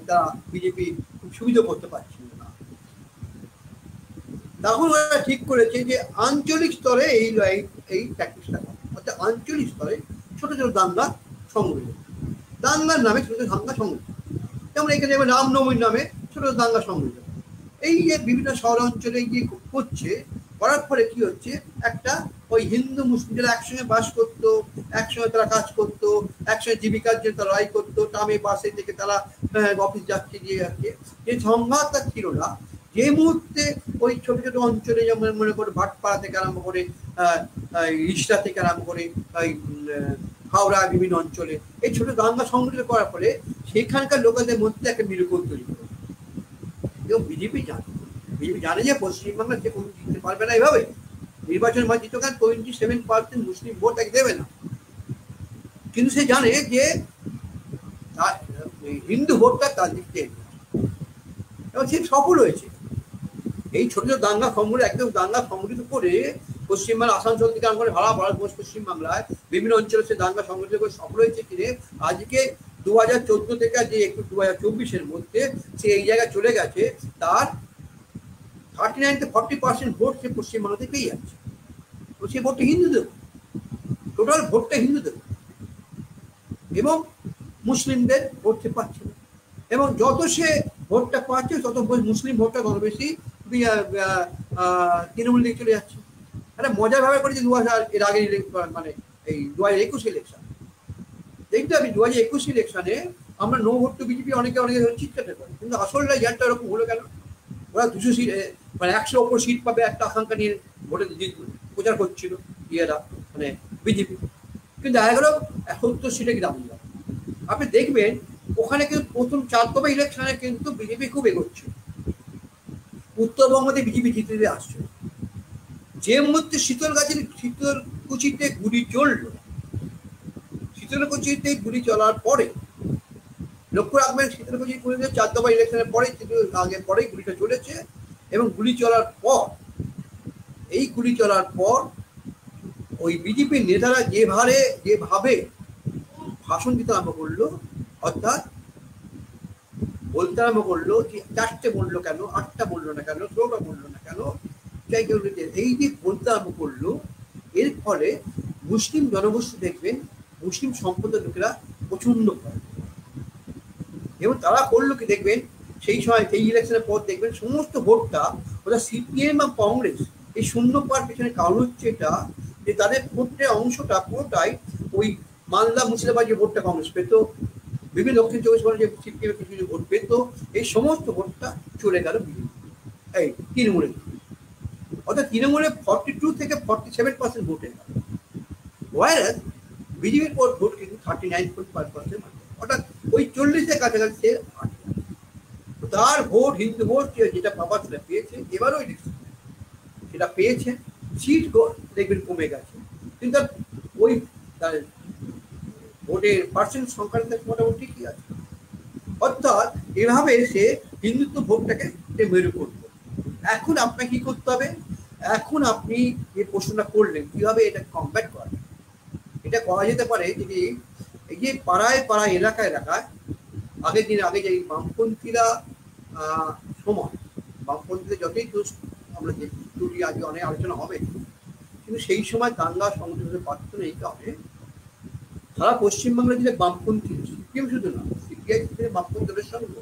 Speaker 2: তারা বিজেপি খুব সুবিধা করতে পারছিল না। তখন ওরা ঠিক করেছে যে আঞ্চলিক স্তরে এই প্র্যাকটিসটা করে, অর্থাৎ আঞ্চলিক স্তরে ছোট ছোট দাঙ্গা সংগঠিত, দাঙ্গার নামে ছোট ছোট দাঙ্গা সংগঠিত। যেমন এখানে রামনবমীর নামে ছোট দাঙ্গা সংগঠিত। এই যে বিভিন্ন শহর অঞ্চলে গিয়ে করছে, করার ফলে কি হচ্ছে, একটা ওই হিন্দু মুসলিম যারা একসঙ্গে বাস করতো, একসঙ্গে তারা কাজ করতো, একসঙ্গে জীবিকার জন্য তারা লড়াই করতো, ট্রামে বাসে থেকে তারা অফিস যাচ্ছে গিয়ে যাচ্ছে, যে সংঘাতটা ছিল না। যে মুহূর্তে ওই ছোট ছোট অঞ্চলে যেমন মনে করে ভাটপাড়া থেকে আরম্ভ করে রিষ্টা থেকে আরম্ভ করে ওই হাওড়া বিভিন্ন অঞ্চলে এই ছোট দাঙ্গা সংগঠিত করার ফলে সেখানকার লোকেদের মধ্যে একটা মেরুকরণ তৈরি করে। এবং বিজেপি জানে যে পশ্চিমবাংলা যে কোনো জিততে পারবে না এইভাবে, নির্বাচন বা জিত 27% মুসলিম ভোট এক দেবে না, কিন্তু সে জানে যে হিন্দু ভোটটা তার দিক থেকে, এবং সে সফল হয়েছে। এই ছোট ছোট দাঙ্গা সংগঠিত একদম দাঙ্গা সংগঠিত করে পশ্চিমবাংলা আসানসোল থেকে আরম্ভ করে ভারতবর্ষ পশ্চিমবাংলায় বিভিন্ন অঞ্চলে সে দাঙ্গা সংগঠিত করে সফল হয়েছে কিনে আজকে 2014 থেকে যে একটু 2024-এর মধ্যে সে এই জায়গায় চলে গেছে, তার 39 থেকে 40% ভোট সে পশ্চিমবাংলাতে পেয়ে যাচ্ছে। তো সে ভোটটা হিন্দুদের, টোটাল ভোটটা হিন্দুদের, এবং মুসলিমদের ভোট সে পাচ্ছে না। এবং যত সে ভোটটা পাচ্ছে তত মুসলিম ভোটটা তত বেশি তৃণমূল দিকে চলে যাচ্ছে। একটা মজার ভাবে করেছে 2000 এর আগে মানে এই 2021 ইলেকশন দেখতে হবে। 2021 ইলেকশনে আমরা নো ভোট টু বিজেপি অনেকে চিৎকার করে, কিন্তু আসল রেজাল্টটা এরকম হলো কেন? ওরা 200 সিট মানে 100 ওপর সিট পাবে একটা আকাঙ্ক্ষা নিয়ে ভোটে প্রচার করছিল ইয়েরা মানে বিজেপি, কিন্তু দেখা গেল 70 সিটে কি দাঁড়িয়ে। আপনি দেখবেন ওখানে কিন্তু প্রথম 4 দফা ইলেকশনে কিন্তু বিজেপি খুব এগোচ্ছে, উত্তরবঙ্গতে বিজেপি জিতে আসছে। যে মুহূর্তে শীতলকুচিতে গুলি চললো, শীতলকুচিতে গুলি চলার পরে লক্ষ্য রাখবেন, শীতলকুচি 4 দফা ইলেকশনের পরে, আগে পরেই গুলিটা চলেছে। এবং গুলি চলার পর ওই বিজেপির নেতারা যেভাবে ভাষণ দিতে আরম্ভ করলো, অর্থাৎ বলতে আরম্ভ করলো যে 4টে বললো কেন, 8টা বললো না কেন, 16টা বললো না কেন, এই যে বলতে আরম্ভ করলো, এর ফলে মুসলিম জনগোষ্ঠী দেখবেন, মুসলিম সম্প্রদায়ের লোকেরা প্রচন্ড ভয়, এবং তারা করলো কি দেখবেন, সেই সময় সেই ইলেকশনের পর দেখবেন সমস্ত ভোটটা ওরা সিপিএম বা কংগ্রেস এই শূন্য পাওয়ার পেছনে কারণ হচ্ছে এটা যে তাদের ভোটের অংশটা পুরোটাই ওই মালদা মুর্শিদাবাদ যে ভোটটা কংগ্রেস পেত, বিভিন্ন দক্ষিণ 24 পরগনায় যে সিপিএম কিছু কিছু ভোট পেত, এই সমস্ত ভোটটা চলে গেল এই তৃণমূলের, অর্থাৎ তৃণমূলে 42 থেকে 47% ভোটে গেল, ওয়ারাস বিজেপির ভোট কিন্তু 39.5%, অর্থাৎ ওই 40-এর কাছাকাছি তার ভোট, হিন্দু ভোট যেটা পাবার সেটা পেয়েছে। এবারও সেটা পেয়েছে, সিট দেখবেন কমে গেছে, কিন্তু ওই ভোটের পার্সেন্ট সংখ্যাটা মোটামুটি ঠিকই আছে। অর্থাৎ এভাবে সে হিন্দুত্ব ভোটটাকে মেরু করত। এখন আপনাকে কি করতে হবে? এখন আপনি যে প্রশ্নটা করলেন কিভাবে এটা কমব্যাট করা, এটা করা যেতে পারে যদি এই যে পাড়ায় এলাকায় আগে যে বামপন্থীরা সময় বামপন্থীদের যতই আমরা যে দুটি আজকে অনেক আলোচনা হবে, কিন্তু সেই সময় দাঙ্গা সংগঠিত হতে পারত না। এই কারণে সারা পশ্চিমবাংলার যে বামপন্থী, সিপিএম শুধু না, সিপিআই বামপন্থী দলের সঙ্গে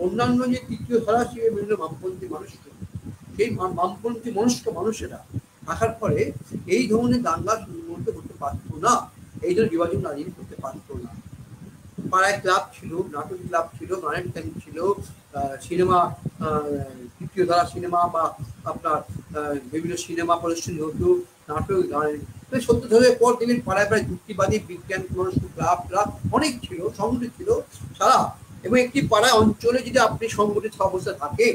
Speaker 2: অন্যান্য যে তৃতীয় ধারা বিভিন্ন বামপন্থী মানুষ, সেই বামপন্থী মানুষেরা থাকার ফলে এই ধরনের দাঙ্গা করতে পারতো না, এই ধরনের বিভাজন রাজনীতি করতে পারতো না। পাড়ায় ক্লাব ছিল, নাটক ক্লাব ছিল, গানের ক্যাম্প ছিল, সিনেমা, তৃতীয় ধারা সিনেমা বা আপনার বিভিন্ন সিনেমা প্রদর্শনী হতো, নাটক, গান, 70 দশকের পর দেখবেন পাড়ায় যুক্তিবাদী বিজ্ঞান ক্লাব অনেক ছিল, সংগঠিত ছিল সারা। এবং একটি পাড়ায় অঞ্চলে যদি আপনি সংগঠিত অবস্থা থাকে,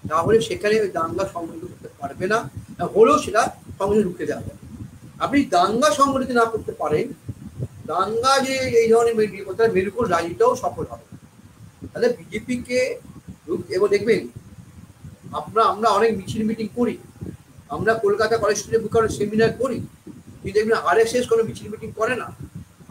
Speaker 2: তাহলে সেখানে ওই দাঙ্গা সংগঠিত করতে পারবে না, হলেও সেটা সঙ্গে ঢুকে যাবে। আপনি দাঙ্গা সংগঠিত না করতে পারেন, দাঙ্গা যে এই ধরনের মেরুকরণ রাজনীতিটাও সফল হবে। তাহলে বিজেপিকে, এবং দেখবেন আমরা অনেক মিটিং করি, আমরা কলকাতা কলেজ স্ট্রিটে সেমিনার করি, কিন্তু দেখবেন RSS কোনো মিটিং করে না,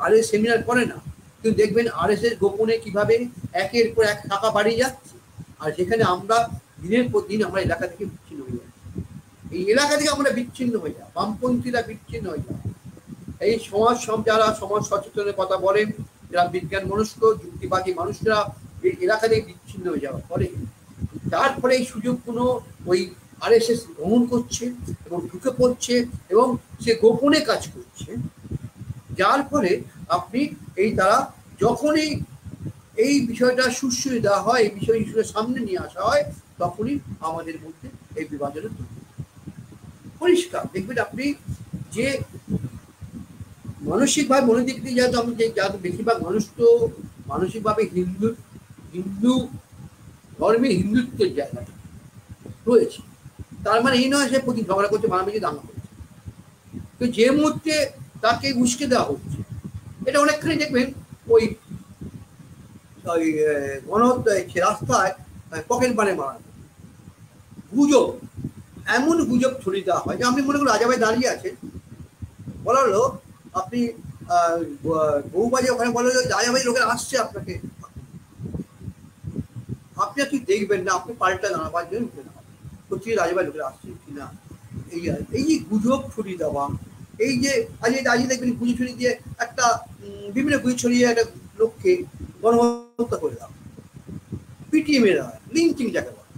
Speaker 2: RSS সেমিনার করে না, কিন্তু দেখবেন RSS গোপনে কিভাবে একের পর এক টাকা বাড়িয়ে যাচ্ছে, আর সেখানে আমরা দিনের পর দিন আমরা এলাকা থেকে বিচ্ছিন্ন হয়ে যাচ্ছি। এই এলাকা থেকে আমরা বিচ্ছিন্ন হয়ে যাই, বামপন্থীরা বিচ্ছিন্ন হয়ে যায়। এই যারা সমাজ সচেতনের কথা বলেন, যারা বিজ্ঞান মনস্ক যুক্তিবাদী মানুষরা এই এলাকা থেকে বিচ্ছিন্ন হয়ে যাওয়ার পরে, তারপরে এই সুযোগগুলো ওই RSS গ্রহণ করছে এবং ঢুকে পড়ছে এবং সে গোপনে কাজ করছে, যার ফলে আপনি তারা যখনই এই বিষয়টা সুশ্রী দেওয়া হয়, এই বিষয়ের সামনে নিয়ে আসা হয়, তখনই আমাদের মধ্যে এই বিভাজনের পরিষ্কার। দেখবেন আপনি যে মানসিকভাবে মনের দিক দিয়ে যাদের বেশিরভাগ মানুষ তো মানসিকভাবে হিন্দু ধর্মের হিন্দুত্বের জায়গাটা রয়েছে, তার মানে এই নয় সে প্রতি ঝগড়া করছে, মারামারি দাঙ্গা করছে, তো যে মুহূর্তে তাকে উস্কে দেওয়া হচ্ছে, এটা অনেকখানি দেখবেন ওই রাস্তায় পকেট বানে মারা, গুজব, এমন গুজব ছড়িয়ে দেওয়া হয় যে আপনি মনে করুন রাজাভাই দাঁড়িয়ে আছেন, বলা হলো আপনি বউবাজে ওখানে বলা হলো রাজাভাই লোকেরা আসছে আপনাকে, আপনি আর কি দেখবেন না, আপনি পাল্টা দাঁড়াবার জন্য উঠে না, সত্যি রাজাভাই লোকেরা আসছে কিনা, এই যে গুজব ছড়িয়ে দেওয়া, এই যে আজকে দেখবেন গুজব ছড়িয়ে দিয়ে একটা বিভিন্ন গুজব ছড়িয়ে একটা লোককে গণহত্যা করে দেওয়া, পিটিয়ে মেরে দেওয়া হয়, লিঞ্চিং যাকে বলে,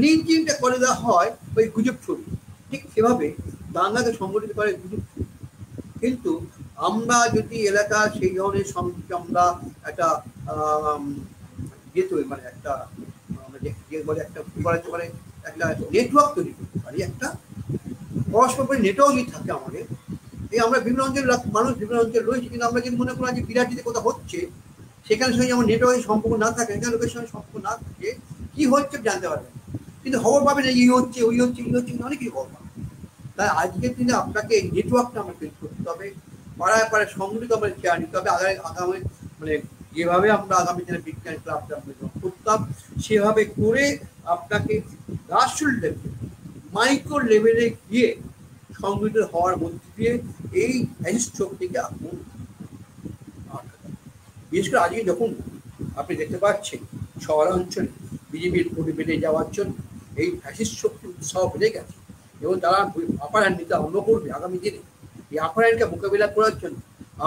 Speaker 2: লিঞ্চিংটা করে দেওয়া হয় ওই গুজব ছড়িয়ে। ঠিক সেভাবে দাঙ্গাকে সংগঠিত করে গুজব ছড়িয়ে। কিন্তু আমরা যদি এলাকা সেই ধরনের আমরা একটা মানে একটা বলে একটা একটা নেটওয়ার্ক তৈরি করতে পারি, একটা পরস্পর নেটওয়ার্ক যদি থাকে আমাদের, এই আমরা বিভিন্ন অঞ্চলের মানুষ বিভিন্ন অঞ্চলে রয়েছে, কিন্তু আমরা যদি মনে করি যে বিরাটিতে কোথাও হচ্ছে, সেখানে সঙ্গে যেমন নেটওয়ার্কের সম্পর্ক না থাকে, সেখানে লোকের সঙ্গে সম্পর্ক না থাকে, কি হচ্ছে জানতে পারবেন, কিন্তু খবর পাবেন এই হচ্ছে ওই হচ্ছে এই হচ্ছে, অনেক কিছু খবর পাবেন। তাই আজকের দিনে আপনাকে এই নেটওয়ার্কটা আমাকে তৈরি করতে হবে, পাড়ায় পাড়ায় সংগঠিত আমাদের খেয়াল নিতে হবে। আগামী মানে যেভাবে আমরা আগামী দিনে বিজ্ঞান ক্লাবটা করতাম, সেভাবে করে আপনাকে গ্রাসরুট লেভেলে, মাইক্রো লেভেলে গিয়ে সংগঠিত হওয়ার মধ্যে দিয়ে এই ফ্যাসিস্ট শক্তিকে আপনি, বিশেষ করে আজকে যখন আপনি দেখতে পাচ্ছেন শহরাঞ্চলে বিজেপির ভোট বেড়ে যাওয়ার জন্য এই ফ্যাসিস্ট শক্তির উৎসাহ বেড়ে গেছে, এবং তারা আপার হ্যান্ড নিতে আরম্ভ করবে আগামী দিনে। এই আপার হ্যান্ডকে মোকাবিলা করার জন্য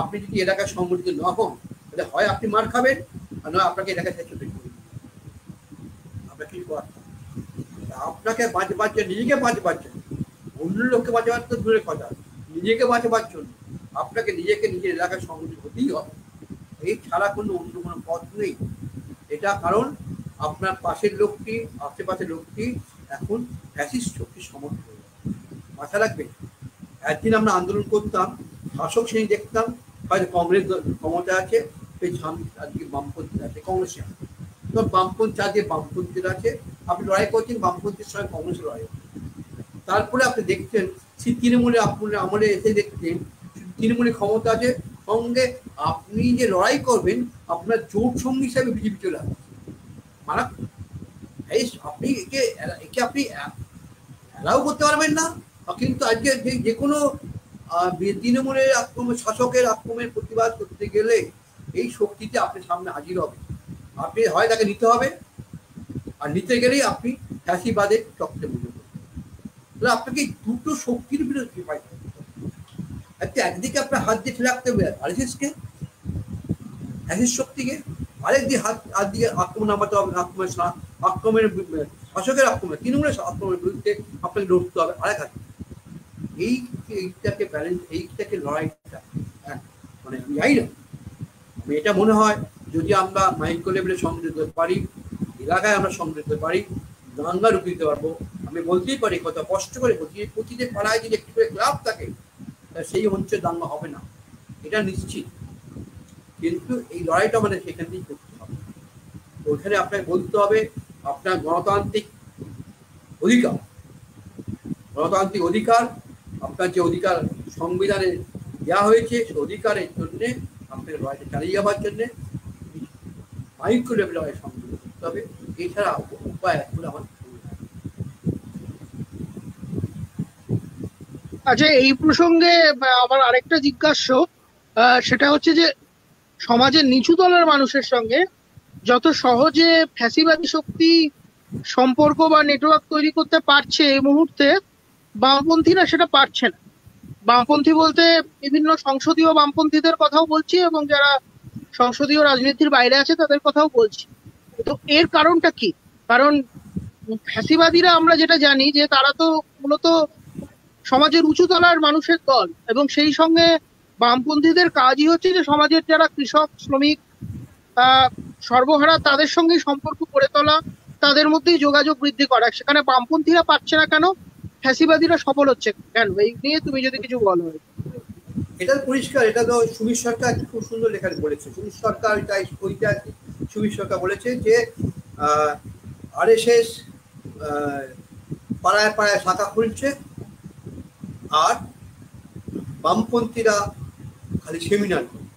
Speaker 2: আপনি যদি এলাকায় সংগঠিত না হন, তাহলে হয় আপনি মার খাবেন, আর নয় আপনাকে এলাকায় থেকে চলে যাবে। আপনাকে কি করার, আপনাকে বাঁচবার জন্য, নিজেকে বাঁচবার জন্য, অন্য লোককে বাঁচবার তো দূরের কথা, নিজেকে বাঁচবার জন্য আপনাকে নিজেকে নিজের এলাকায় সংগঠিত হতেই হবে। এই ছাড়া কোনো অন্য কোনো পথ নেই। এটা কারণ আপনার পাশের লোকটি, আশেপাশের লোকটি এখন ফ্যাসিস্ট শক্তির সমর্থন হয়ে যাবে। মাথা রাখবেন, একদিন আমরা আন্দোলন করতাম, শাসক শ্রেণী দেখতাম হয়তো কংগ্রেস ক্ষমতা আছে, সেই সামনে আজকে বামপন্থীরা আছে, কংগ্রেস তো বামপন্থী আজকে বামপন্থীরা আছে, আপনি লড়াই করছেন বামপন্থীর সঙ্গে কংগ্রেসের লড়াই। তারপরে আপনি দেখছেন সেই তৃণমূলে আপনার আমলে এসে দেখছেন তৃণমূলের ক্ষমতা আছে, সঙ্গে আপনি যে লড়াই করবেন আপনার জোট সঙ্গী হিসাবে বিজেপি চলে আসবে। মানে আপনি একে আপনি অ্যালাউ করতে পারবেন না, কিন্তু আজকে যে কোনো তৃণমূলের আক্রমণ, শাসকের আক্রমণের প্রতিবাদ করতে গেলে এই শক্তিতে আপনি সামনে হাজির হবে। আপনি হয় তাকে নিতে হবে, আর নিতে গেলেই আপনি ফ্যাসিবাদের চক্রে বুঝে করবেন। তাহলে আপনাকে দুটো শক্তির বিরুদ্ধে ফাইট করতে হবে। একদিকে আপনার হাত দিয়ে ঠেলে রাখতে হবে আরএসএসকে, ফ্যাসিস্ট শক্তিকে, আরেকদিকে হাত দিয়ে আক্রমণ নামাতে হবে, আক্রমণের শাসকের আক্রমণ, তৃণমূলের আক্রমণের বিরুদ্ধে আপনাকে লড়তে হবে আরেক হাতে। এইটাকে ব্যালেন্স, এইটাকে লড়াইটা মানে যাই না, এটা মনে হয় যদি আমরা মাইক্রো লেভেলে সংগঠিত হতে পারি, এলাকায় আমরা সংগঠিত হতে পারি, দাঙ্গা রুখে দিতে পারবো। আমি বলতেই পারি কথা স্পষ্ট করে বলছি, প্রতিটি পাড়ায় যদি একটি করে ক্লাব থাকে, সেই অঞ্চলে দাঙ্গা হবে না, এটা নিশ্চিত। কিন্তু এই লড়াইটা আমাদের সেখান থেকেই করতে হবে। ওইখানে আপনাকে বলতে হবে আপনার গণতান্ত্রিক অধিকার, গণতান্ত্রিক অধিকার, আপনার যে অধিকার সংবিধানে দেওয়া হয়েছে, সেই অধিকারের জন্যে আপনাকে লড়াইটা চালিয়ে যাওয়ার জন্যে মাইক্রো লেভেলে লড়াই সংগঠিত করতে হবে। এছাড়া উপায় এখন আমার।
Speaker 1: আচ্ছা, এই প্রসঙ্গে আমার আরেকটা জিজ্ঞাস্য, সেটা হচ্ছে যে সমাজের নিচু তলার মানুষের সঙ্গে যত সহজে ফ্যাসিবাদী শক্তি সম্পর্ক বা নেটওয়ার্ক তৈরি করতে পারছে, এই মুহূর্তে বামপন্থীরা সেটা পারছে না। বামপন্থী বলতে বিভিন্ন সংসদীয় বামপন্থীদের কথাও বলছি, এবং যারা সংসদীয় রাজনীতির বাইরে আছে তাদের কথাও বলছি। তো এর কারণটা কি? কারণ ফ্যাসিবাদীরা আমরা যেটা জানি যে তারা তো মূলত সমাজের উঁচু তলার মানুষের দল, এবং সেই সঙ্গে বামপন্থীদের কাজই হচ্ছে যে সমাজের যারা কৃষক, শ্রমিক, সর্বহারা, তাদের সঙ্গে সম্পর্ক গড়ে তোলা, তাদের মধ্যেই যোগাযোগ বৃদ্ধি করা। সেখানে বামপন্থীরা পারছে না কেন, ফ্যাসিবাদীরা সফল হচ্ছে কেন? এই নিয়ে তুমি যদি কিছু বলো।
Speaker 2: এটা পরিষ্কার, এটা তো সুমিত সরকার খুব সুন্দর লেখা বলেছে। সুমিত সরকার ওইটা সুমিত সরকার বলেছে যে আরএসএস পাড়ায় পাড়ায় শাখা খুলছে, আর বামপন্থীরা খালি সেমিনার করছে।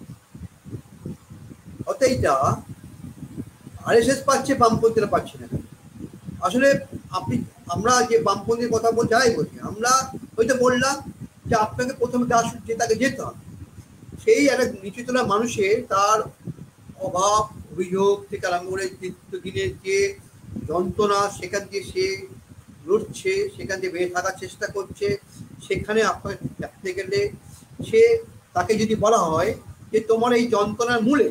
Speaker 2: অতএবটা আরএসএস পাচ্ছে, বামপন্থীরা পাচ্ছে না। আসলে আমরা যে বামপন্থীর কথা যাই বলছি, আমরা হয়তো বললাম যে আপনাকে প্রথমে যে তাকে যেতে হবে, সেই একটা নিচুতলা মানুষের তার অভাব অভিযোগ থেকে আরম্ভ করে নিত্যদিনের যে যন্ত্রণা, সেখান দিয়ে সে লড়ছে, সেখান দিয়ে বেঁচে থাকার চেষ্টা করছে, সেখানে আপনাকে দেখতে গেলে তাকে যদি বলা হয় যে তোমার এই যন্ত্রণার মূলে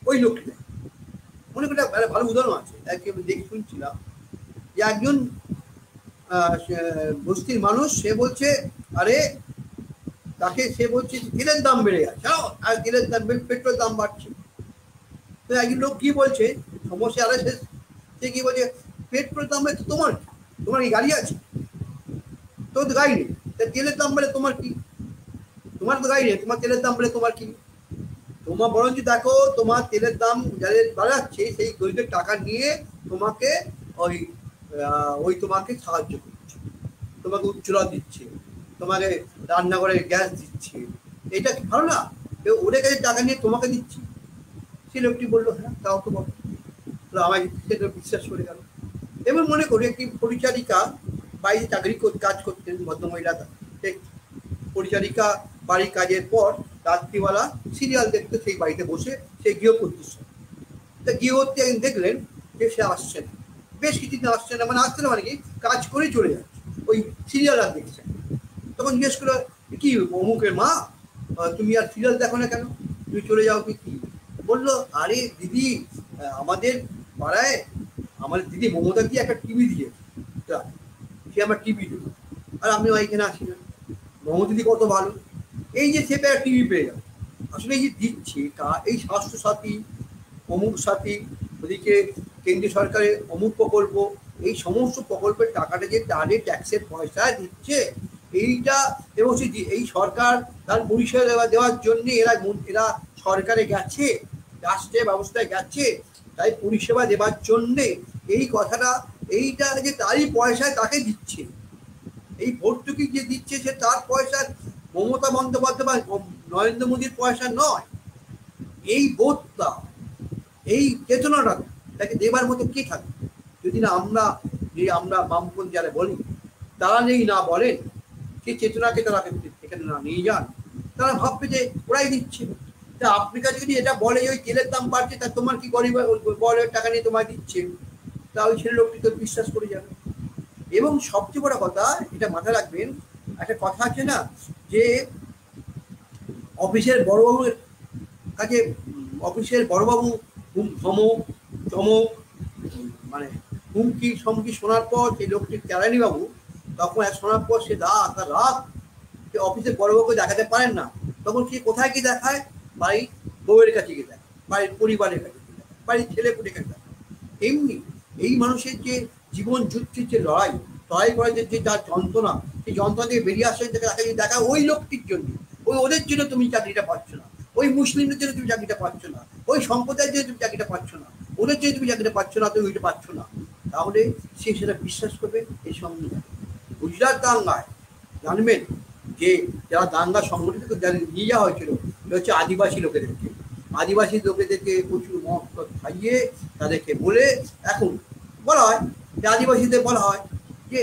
Speaker 2: ওই লোকটা, মনে করি একটা ভালো উদাহরণ আছে, দেখে শুনছিলাম যে একজন বস্তির মানুষ, সে বলছে আরে তাকে, সে বলছে তেলের দাম বেড়ে যাচ্ছে, আর তেলের দাম, পেট্রোল দাম বাড়ছে। তো একজন লোক কি বলছে, সমস্যা আরএসএস, সে কি বলছে পেট্রোল দাম বেড়ে, তোমার কি গাড়ি আছে? তোর তো গাড়ি নেই, তেলের দাম বেড়ে তোমার কি? তোমার তো গাড়ি নেই, তোমার তেলের দাম বেড়ে তোমার কি? তোমার বরঞ্চ দেখো তোমার তেলের দাম যাদের বাড়াচ্ছে সেই গরিবের টাকা নিয়ে তোমাকে ওই ওই তোমাকে সাহায্য করছে, তোমাকে উজ্জ্বলা দিচ্ছে, তোমাকে রান্নাঘরে গ্যাস দিচ্ছে, এটা কি ভালো না? ওদের কাছে টাকা নিয়ে তোমাকে দিচ্ছি। সে লোকটি বললো হ্যাঁ তাও তো বলো, আমাকে সেটা বিশ্বাস করে গেল। এবার মনে করি একটি পরিচারিকা বাইরে চাকরি কাজ করতেন, ভদ্রমহিলা, পরিচারিকা বাড়ির কাজের পর রাত্রিবেলা সিরিয়াল দেখতে সেই বাড়িতে বসে সেই গৃহকর্ত্রীর সঙ্গে। তা গৃহকর্ত্রী একদিন দেখলেন যে সে আসছে না, বেশ কিছুদিন আসছে না, মানে আসছে না মানে কি কাজ করেই চলে যাচ্ছে, ওই সিরিয়াল আর দেখছেন। তখন জিজ্ঞেস করলো কি অমুকের মা, তুমি আর সিরিয়াল দেখো না কেন, তুমি চলে যাও কি? বললো আরে দিদি, আমাদের পাড়ায় আমাদের দিদি মমতা দিয়ে একটা টিভি দিয়েছে, সে আমার টিভি দেবে, আর আমি ওইখানে আসি না। মমতা দিদি কত ভালো, এই যে সে একটা টিভি পেয়ে গেল। আসলে এই যে দিচ্ছে এই স্বাস্থ্যসাথী, অমুক সাথী, ওদিকে কেন্দ্রীয় সরকারের অমুক প্রকল্প, এই সমস্ত প্রকল্পের টাকাটা যে তাদের ট্যাক্সের পয়সায় দিচ্ছে, এইটা এবং এই সরকার তার পরিষেবা দেওয়ার জন্য এরা সরকারে গেছে, রাষ্ট্রের ব্যবস্থায় গেছে, তাই পরিষেবা দেওয়ার জন্যে এই কথাটা, এইটা যে তারই পয়সায় তাকে দিচ্ছে, এই ভর্তুকি যে দিচ্ছে সে তার পয়সা, মমতা বন্দ্যোপাধ্যায় বা নরেন্দ্র মোদীর পয়সা নয়। এই বোধটা, এই চেতনাটা তাকে দেবার মতো কে থাকে? যদি না আমরা বামপন্থী যারা বলি তারা নেই না বলেন, সেই চেতনাকে তারা এখানে না নিয়ে যান, তারা ভাববে যে ওরাই দিচ্ছে। তা আফ্রিকা যদি এটা বলে ওই তেলের দাম বাড়ছে, তা তোমার কি গরিব বলে টাকা নিয়ে তোমায় দিচ্ছে, তা ওই ছেলে লোকটি তো বিশ্বাস করে যাবে। এবং সবচেয়ে বড় কথা, এটা মাথায় রাখবেন, একটা কথা আছে না যে অফিসের বড়বাবুর কাছে, অফিসের বড়বাবু চমক মানে হুমকি সমকি শোনার পর সেই লোকটি কেরানি বাবু, তখন শোনার পর সে তার রাগ, সে অফিসের বড়বাবুকে দেখাতে পারেন না, তখন সে কোথায় কি দেখায়? বাড়ির বউয়ের কাছে গিয়ে দেখায়, বাড়ির পরিবারের কাছে গিয়ে দেখায়, বাড়ির ছেলে পুলের কাছে দেখায়। এমনি এই মানুষের যে জীবন যুদ্ধের যে লড়াই করার যে যার যন্ত্রণা, সেই যন্ত্রণা থেকে বেরিয়ে আসে দেখা ওই লোকটির জন্য, ওদের জন্য তুমি চাকরিটা পাচ্ছ না, ওই মুসলিমদের জন্য তুমি চাকরিটা পাচ্ছ না, ওই সম্প্রদায়ের জন্য তুমি চাকরিটা পাচ্ছ না, ওদের জন্য তুমি চাকরিটা পাচ্ছ না, তুমি ওইটা পাচ্ছ না, তাহলে সে সেটা বিশ্বাস করবে। এই সঙ্গে গুজরাট দাঙ্গায় জানবেন যে যারা দাঙ্গা সংগঠিত যাদের নিয়ে যাওয়া হয়েছিল সেটা হচ্ছে আদিবাসী লোকেদেরকে, আদিবাসী লোকেদেরকে প্রচুর মদ খাইয়ে তাদেরকে বলে, এখন বলা হয় যে আদিবাসীদের বলা হয় যে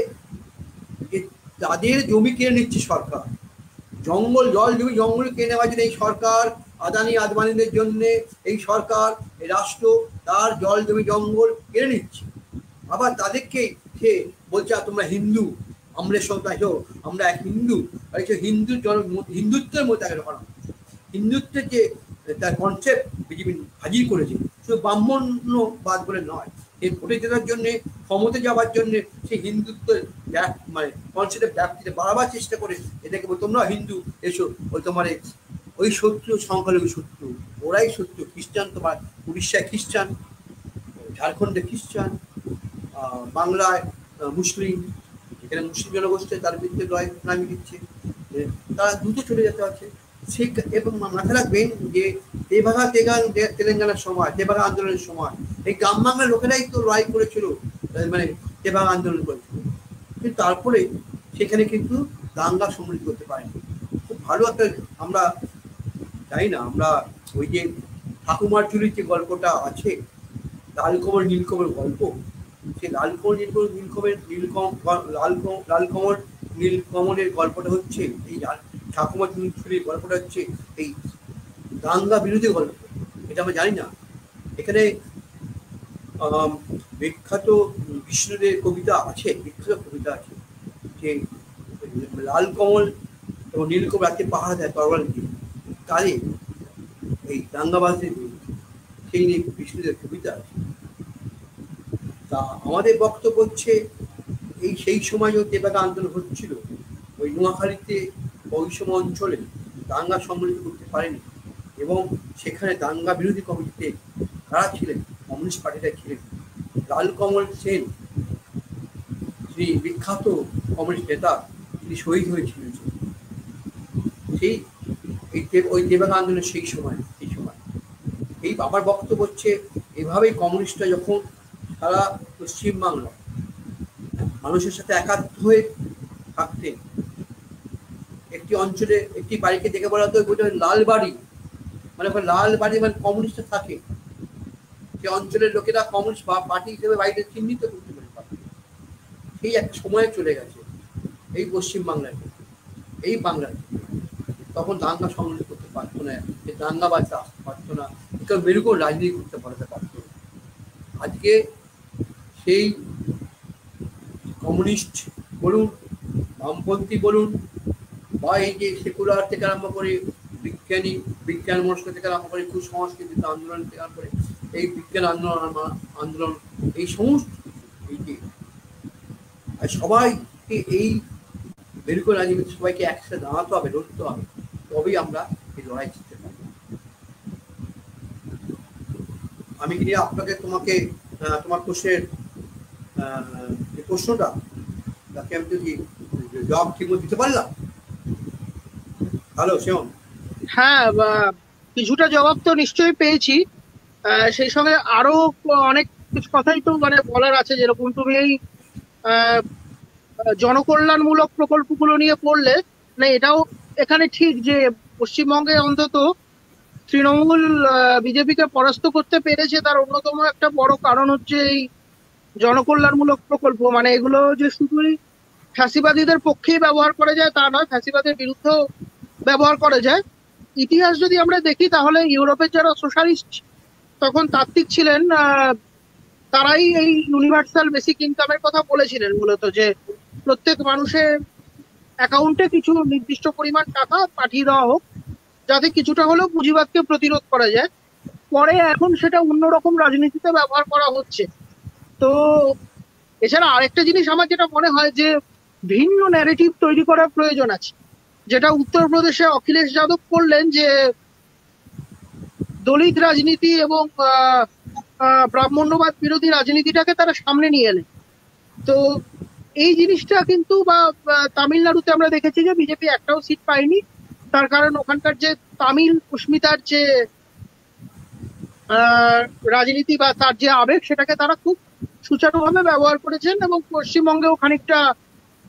Speaker 2: তাদের জমি কিনে নিচ্ছে সরকার, জঙ্গল জঙ্গল কিনে নেওয়ার জন্য এই সরকার, আদানিদের জন্য এই সরকার, এই রাষ্ট্র তার জঙ্গল কিনে নিচ্ছে। আবার তাদেরকে সে বলছে তোমরা হিন্দু, আমরা এক হিন্দু, হিন্দুত্বের মধ্যে একটা ঘটনা, হিন্দুত্বের যে তার কনসেপ্ট বিজেপি হাজির করেছে, শুধু ব্রাহ্মণ্যবাদ বলে নয়, এই ভোটে জেতার জন্যে, ক্ষমতা যাওয়ার জন্য সেই হিন্দুত্বের মানে কনসেপ্টের ব্যাপ্তিতে বাড়াবার চেষ্টা করে এদেরকে তোমরা হিন্দু এসো, ওই তোমার ওই শত্রু সংখ্যালঘু শত্রু, ওরাই শত্রু। খ্রিস্টান তোমার উড়িষ্যায় খ্রিস্টান, ঝাড়খণ্ডে খ্রিস্টান, বাংলায় মুসলিম, এখানে মুসলিম জনগোষ্ঠী তার বিরুদ্ধে নামি দিচ্ছে, তারা দ্রুত চলে যেতে হচ্ছে। সে এবং মাথায় রাখবেন যে তেলেঙ্গানার সময়, তেভাগা আন্দোলনের সময় এই গ্রাম বাংলার লোকেরাই তো লড়াই করেছিল, মানে তেভাগা আন্দোলন করেছিল, কিন্তু তারপরে সেখানে কিন্তু দাঙ্গা সম্মিলিত করতে পারেনি। খুব ভালো একটা, আমরা জানি না, আমরা ওই যে ঠাকুমার ঝুলির যে গল্পটা আছে, লালকমল নীলকমল গল্প, সেই লালকমল নীলকমলের গল্পটা হচ্ছে এই ঠাকুমার ঝুলির গল্পটা হচ্ছে এই দাঙ্গা বিরোধী গল্প। এটা আমরা জানি না। এখানে বিখ্যাত বিষ্ণুদের কবিতা আছে, যে লাল কমল এবং নীলকমল রাতে পাহারা দেয় তরোয়াল দিয়ে কালে এই দাঙ্গাবাজদের বিরুদ্ধে, সেই নিয়ে বিষ্ণুদের কবিতা আছে। তা আমাদের বক্তব্য হচ্ছে সেই সময় যে তেভাগা আন্দোলন হচ্ছিল, ওই নোয়াখালীতে ওই সময় অঞ্চলে দাঙ্গা সম্মিলিত করতে পারেনি, এবং সেখানে দাঙ্গা বিরোধী কমিটিতে কারা ছিলেন? কমিউনিস্ট পার্টিটা ছিলেন। লালকমল সেন, যিনি বিখ্যাত কমিউনিস্ট নেতা, তিনি শহীদ হয়েছিলেন সেই ওই তেভাগা আন্দোলনের সেই সময়। এই আমার বক্তব্য হচ্ছে, এভাবেই কমিউনিস্টরা যখন সারা পশ্চিমবাংলা মানুষের সাথে একাত্ম হয়ে থাকতেন, একটি অঞ্চলে একটি বাড়িকে দেখে বলা হতো লাল বাড়ি, মানে লাল বাড়ি মানে কমিউনিস্ট থাকে, সে অঞ্চলের লোকেরা কমিউনিস্ট পার্টি হিসেবে বাড়িতে চিহ্নিত করতে পারে। সেই একটা সময়ে চলে গেছে এই পশ্চিমবাংলায়, এই বাংলায়। তখন দাঙ্গা সংগঠিত করতে পারতো না, দাঙ্গাবাজটা আসতে পারতো না, কেউ মেরুকর রাজনীতি করতে পারতে পারতো না। আজকে সেই কমিউনিস্ট বলুন, বামপন্থী বলুন, বা এই যে সেকুলার থেকে আরম্ভ করে বিজ্ঞান মনস্ক থেকে আরম্ভ করে কুসংস্কৃতি আন্দোলন থেকে আরম্ভ করে এই বিজ্ঞান আন্দোলন এই সমস্ত এই যে সবাইকে এই মেরুকর রাজনীতি সবাইকে একসাথে দাঁড়াতে হবে, লড়তে হবে, তবেই আমরা এই লড়াই জিততে পারবো। আমি কি আপনাকে তোমাকে তোমার প্রশ্নের যে প্রশ্নটা তাকে আমি যদি জবাব ঠিক দিতে পারলাম। হ্যালো শ্যাম।
Speaker 1: হ্যাঁ, কিছুটা জবাব তো নিশ্চয়ই পেয়েছি। সেই সঙ্গে আরো অনেক কিছু কথাই তো মানে বলার আছে, যেরকম তুমি এই জনকল্যাণমূলক প্রকল্পগুলো নিয়ে পড়লে, মানে এটাও এখানে ঠিক যে পশ্চিমবঙ্গে অন্তত তৃণমূল বিজেপিকে পরাস্ত করতে পেরেছে, তার অন্যতম একটা বড় কারণ হচ্ছে এই জনকল্যাণমূলক প্রকল্প। মানে এগুলো যে শুধুই ফ্যাসিবাদীদের পক্ষেই ব্যবহার করা যায় তা নয়, ফ্যাসিবাদের বিরুদ্ধেও ব্যবহার করা যায়। ইতিহাস যদি আমরা দেখি তাহলে ইউরোপের যারা সোশ্যালিস্ট তখন তাত্ত্বিক ছিলেন, তারাই এই ইউনিভার্সাল বেসিক ইনকামের কথা বলেছিলেন, মূলত যে প্রত্যেক মানুষের অ্যাকাউন্টে কিছু নির্দিষ্ট পরিমাণ টাকা পাঠিয়ে দেওয়া হোক, যাতে কিছুটা হলেও পুঁজিবাদকে প্রতিরোধ করা যায়। পরে এখন সেটা অন্যরকম রাজনীতিতে ব্যবহার করা হচ্ছে। তো এছাড়া আরেকটা জিনিস আমার যেটা মনে হয় যে ভিন্ন ন্যারেটিভ তৈরি করার প্রয়োজন আছে, যেটা উত্তরপ্রদেশে অখিলেশ যাদব করলেন, যে দলিত রাজনীতি এবং ব্রাহ্মণ্যবাদ বিরোধী রাজনীতিটাকে তারা সামনে নিয়ে এলেন। তো এই জিনিসটা কিন্তু তামিলনাড়ুতে আমরা দেখেছি যে বিজেপি একটাও সিট পায়নি। তার কারণ ওখানকার যে তামিল অস্মিতার যে রাজনীতি বা তার যে আবেগ, সেটাকে তারা খুব সুচারুভাবে ব্যবহার করেছেন। এবং পশ্চিমবঙ্গেও খানিকটা,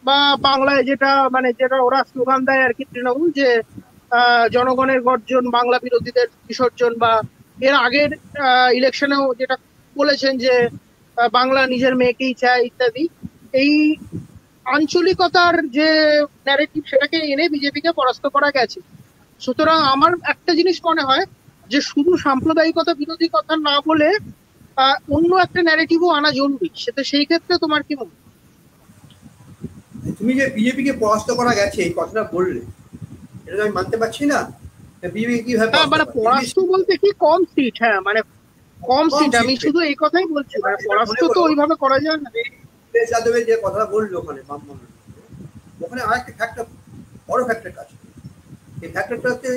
Speaker 1: বা বাংলায় যেটা ওরা স্লোগান দেয় আর কি, তৃণমূল, যে জনগণের গর্জন, বাংলা বিরোধীদের বিসর্জন, বা এর আগের ইলেকশনেও যেটা বলেছেন যে বাংলা নিজের মেয়েকেই চায় ইত্যাদি, এই আঞ্চলিকতার যে ন্যারেটিভ সেটাকে এনে বিজেপিকে পরাস্ত করা গেছে। সুতরাং আমার একটা জিনিস মনে হয় যে শুধু সাম্প্রদায়িকতা বিরোধী কথা না বলে অন্য একটা ন্যারেটিভও আনা জরুরি। সেটা সেই ক্ষেত্রে তোমার কি মনে হয়?
Speaker 2: তুমি যে বিজেপিকে পরাস্ত করা গেছে এই কথাটা বললে, এটা আমি মানতে পারছি না। বিজেপি কিভাবে
Speaker 1: মানে পরাস্ত বলতে কি কম সিট? হ্যাঁ, মানে কম সিট, আমি শুধু এই কথাই বলছি, মানে পরাস্ত তো ওইভাবে করা যায় না।
Speaker 2: যাদবের যে কথা বললো ওখানে ওখানে আরেকটা ফ্যাক্টর, বড় ফ্যাক্টর কাজ। এই ফ্যাক্টরটা হচ্ছে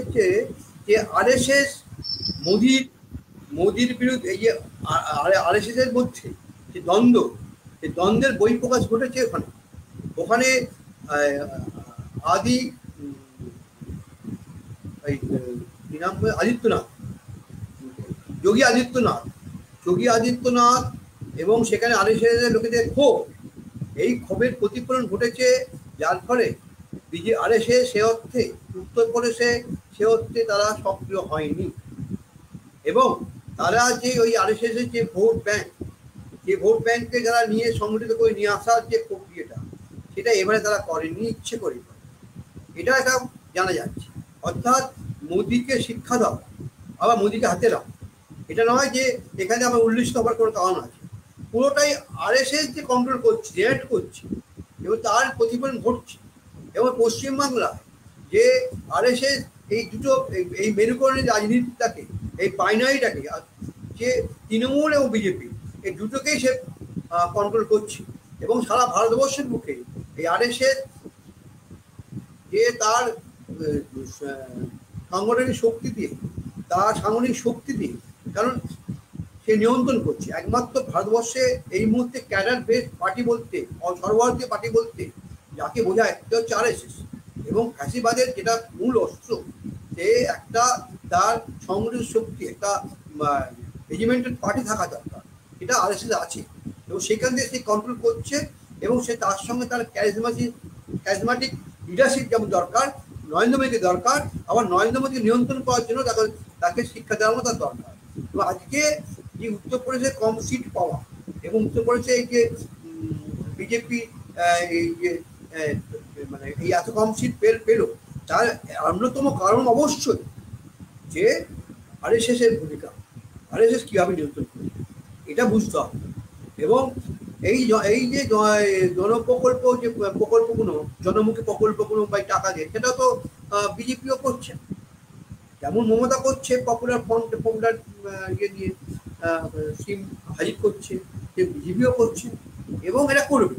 Speaker 2: যে আরএসএস মোদির বিরুদ্ধে, এই যে আরএসএস এর মধ্যে যে দ্বন্দ্ব, এই দ্বন্দ্বের বহিঃপ্রকাশ ঘটেছে ওখানে। ওখানে যোগী আদিত্যনাথ এবং সেখানে আরএসএস লোকেদের ক্ষোভ, এই ক্ষোভের প্রতিফলন ঘটেছে, যার ফলে আরএসএস সে অর্থে উত্তরপ্রদেশে সে অর্থে তারা সক্রিয় হয়নি। এবং তারা যে ওই আরএসএস এর যে ভোট ব্যাংককে যারা নিয়ে সংগঠিত করে নিয়ে আসার যে প্রক্রিয়াটা, সেটা এবারে তারা করেনি, ইচ্ছে করে। এটা একটা জানা যাচ্ছে। অর্থাৎ মোদিকে শিক্ষা দাও, আবার মোদিকে হাতে দাও, এটা নয় যে এখানে আমার উল্লিখিত হবার কোনো কারণ আছে। পুরোটাই আরএসএস যে কন্ট্রোল করছে, ডিরেক্ট করছে, এবং তার প্রতিফলন ঘটছে। এবং পশ্চিমবাংলা যে আরএসএস এই দুটো, এই মেরুকরণের রাজনীতিটাকে, এই বাইনারিটাকে, যে তৃণমূল এবং বিজেপি, এই দুটোকেই সে কন্ট্রোল করছে। এবং সারা ভারতবর্ষের মুখে এই আরএসএস যে তার সাংগঠনিক শক্তি দিয়ে, কারণ সে নিয়ন্ত্রণ করছে। একমাত্র ভারতবর্ষে এই মুহূর্তে ক্যাডার বেস পার্টি বলতে, সর্বভারতীয় পার্টি বলতে যাকে বোঝায়, সেটা হচ্ছে আরএসএস। এবং ফ্যাসিবাদের যেটা মূল অস্ত্র, সে একটা তার সংগঠিত শক্তি, একটা রেজিমেন্টেড পার্টি থাকা দরকার, এটা আরএসএস আছে এবং সেখান থেকে সে কন্ট্রোল করছে এবং সে তার সঙ্গে তার ক্যারিজমাটিক লিডারশিপ যেমন দরকার, নরেন্দ্র মোদীকে দরকার, আবার নরেন্দ্র মোদীকে নিয়ন্ত্রণ করার জন্য তাকে শিক্ষা দেওয়ার তার দরকার। তো আজকে যে উত্তরপ্রদেশে কম সিট পাওয়া এবং উত্তরপ্রদেশে এই যে বিজেপি এই যে মানে এই এত কম সিট পেল, তার অন্যতম কারণ অবশ্যই যে আরএসএস এর ভূমিকা, আরএসএস কিভাবে নিয়ন্ত্রণ করে এটা বুঝতে হবে। এবং এই যে জনপ্রকল্প যে প্রকল্পগুলো, জনমুখী প্রকল্পগুলো বা টাকা দিয়ে, সেটা তো বিজেপিও করছে, যেমন মমতা করছে পপুলার ফন্ড, পপুলার ইয়ে দিয়ে স্কিম হাজির করছে, যে বিজেপিও করছে এবং এরা করবে।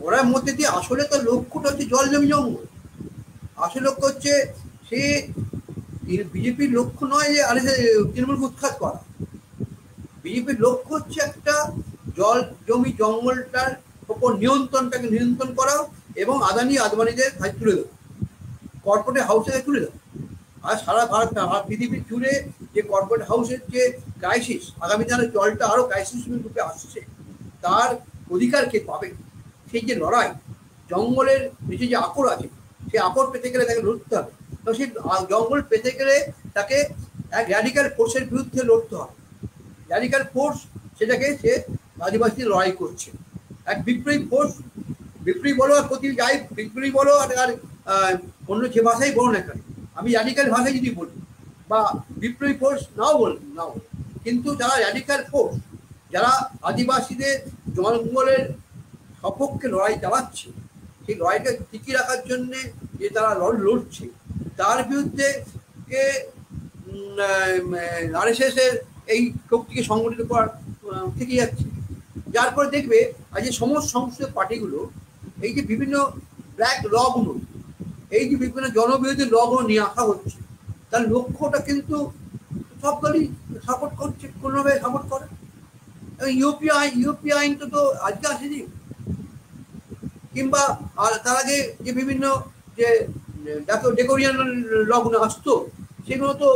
Speaker 2: ওরার মধ্যে দিয়ে আসলে তো লক্ষ্যটা হচ্ছে জল জমি জঙ্গল, আসল লক্ষ্য হচ্ছে সে বিজেপির লক্ষ্য নয় যে আরে তৃণমূলকে উৎখাত করা, বিজেপির লক্ষ্য হচ্ছে একটা জল জমি জঙ্গলটার ওপর নিয়ন্ত্রণটাকে নিয়ন্ত্রণ করা এবং আদানিদের হাতে তুলে দেওয়া, কর্পোরেট হাউসে তুলে দেওয়া। আর সারা ভারত পৃথিবীর জুড়ে যে কর্পোরেট হাউসের যে ক্রাইসিস, আগামী দিনে জলটা আরো ক্রাইসিস রূপে আসছে, তার অধিকার কে পাবে? সেই যে লড়াই, জঙ্গলের নিচে যে আকর আছে, সেই আকর পেতে গেলে তাকে লড়তে হবে। তো সেই জঙ্গল পেতে গেলে তাকে এক র্যাডিক্যাল ফোর্সের বিরুদ্ধে লড়তে হবে। র্যাডিক্যাল ফোর্স সেটাকে সে আদিবাসী লড়াই করছে, এক বিপ্লবী ফোর্স, বিপ্লবী বলো আর প্রতি যাই বিপ্লবী বলো আর অন্য যে ভাষাই বলো না কেন, আমি র্যাডিক্যাল ভাষায় যদি বলি বা বিপ্লবী ফোর্স নাও, কিন্তু যারা র্যাডিক্যাল ফোর্স, যারা আদিবাসীদের জঙ্গলের সপক্ষে লড়াই চালাচ্ছে, সেই লড়াইটা টিকিয়ে রাখার জন্য যে তারা লড়ছে, তার বিরুদ্ধে কে আরএসএস এর এই শক্তিকে সংগঠিত করার থেকে যাচ্ছে। যার পরে দেখবে আজ যে সমস্ত সংসদীয় পার্টিগুলো এই যে বিভিন্ন ব্ল্যাক লগুলো, এই যে বিভিন্ন জনবিরোধী লগুলো নিয়ে আসা হচ্ছে, তার লক্ষ্যটা কিন্তু সব দলই সাপোর্ট করছে, কোনোভাবে সাপোর্ট করে। ইউপি আইন তো আজকে আসেনি, কিংবা তার আগে যে বিভিন্ন যে ডেকোরিয়ান লগুলো আসতো, সেগুলো তো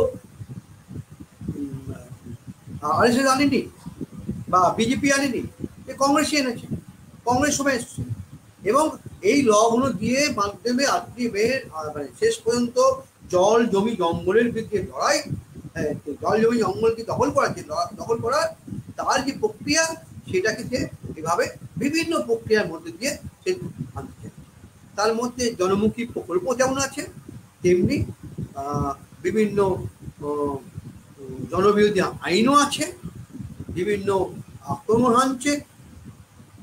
Speaker 2: আরএসএস আনেনি বা বিজেপি আনেনি, কংগ্রেসই এনেছে, কংগ্রেস সময় এসছে। এবং এই লগুলো দিয়ে মাধ্যমে মানে শেষ পর্যন্ত জল জমি জঙ্গলের বিরুদ্ধে লড়াই, জল জমি জঙ্গলকে দখল করার তার যে প্রক্রিয়া, সেটাকে সে এভাবে বিভিন্ন প্রক্রিয়ার মধ্যে দিয়ে সে আনছে। তার মধ্যে জনমুখী প্রকল্প যেমন আছে, তেমনি বিভিন্ন জনবিরোধী আইনও আছে, বিভিন্ন আক্রমণ আনছে,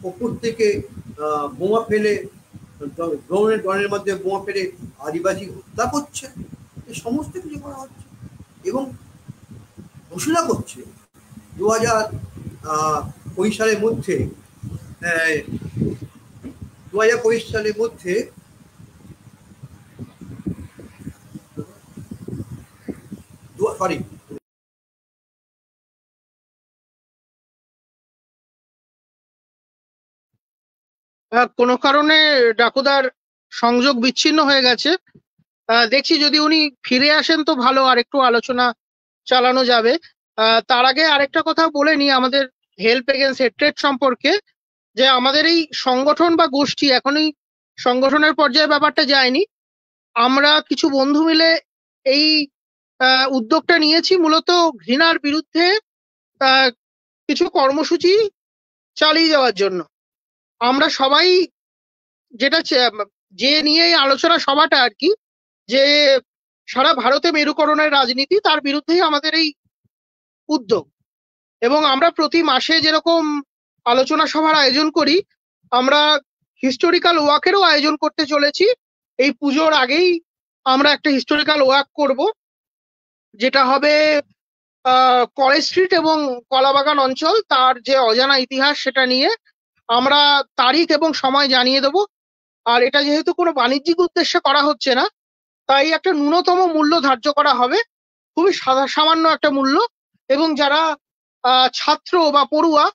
Speaker 2: ওপর থেকে বোমা ফেলে, ড্রোনের মধ্যে বোমা ফেলে আদিবাসী হত্যা করছে, এই সমস্ত কিছু করা হচ্ছে। এবং ঘোষণা করছে 2025 সালের মধ্যে, 2025 সালের মধ্যে
Speaker 1: কোনো কারণে ডাকুদার সংযোগ বিচ্ছিন্ন হয়ে গেছে। দেখছি যদি উনি ফিরে আসেন তো ভালো, আর একটু আলোচনা চালানো যাবে। তার আগে আরেকটা কথা বলে নি আমাদের হেল্প এগেইনস্ট হেট্রেড সম্পর্কে, যে আমাদের এই সংগঠন বা গোষ্ঠী এখনই সংগঠনের পর্যায়ে ব্যাপারটা যায়নি। আমরা কিছু বন্ধু মিলে এই উদ্যোগটা নিয়েছি মূলত ঘৃণার বিরুদ্ধে কিছু কর্মসূচি চালিয়ে যাওয়ার জন্য। আমরা সবাই যেটা যে নিয়ে এই আলোচনা সভাটা আর কি, যে সারা ভারতে মেরুকরণের রাজনীতি, তার বিরুদ্ধেই আমাদের এই উদ্যোগ। এবং আমরা প্রতি মাসে যেরকম আলোচনা সভার আয়োজন করি, আমরা হিস্টোরিক্যাল ওয়াকেরও আয়োজন করতে চলেছি। এই পুজোর আগেই আমরা একটা হিস্টোরিক্যাল ওয়াক করব, যেটা হবে কলেজ স্ট্রিট এবং কলাবাগান অঞ্চল, তার যে অজানা ইতিহাস সেটা নিয়ে আমরা তারিখ এবং সময় জানিয়ে দেব। আর এটা যেহেতু কোনো বাণিজ্যিক উদ্দেশ্যে করা হচ্ছে না, তাই একটা ন্যূনতম মূল্য ধার্য করা হবে, খুবই সামান্য একটা মূল্য, এবং যারা ছাত্র বা পড়ুয়া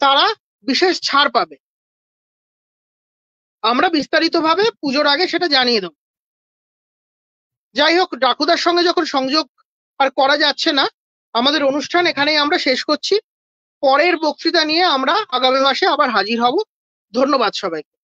Speaker 1: তারা বিশেষ ছাড় পাবে। আমরা বিস্তারিতভাবে পুজোর আগে সেটা জানিয়ে দেব। যাই হোক, ডাকুদার সঙ্গে যখন সংযোগ আর করা যাচ্ছে না, আমাদের অনুষ্ঠান এখানেই আমরা শেষ করছি। পরের বক্তৃতা নিয়ে আমরা আগামী মাসে আবার হাজির হব। ধন্যবাদ সবাইকে।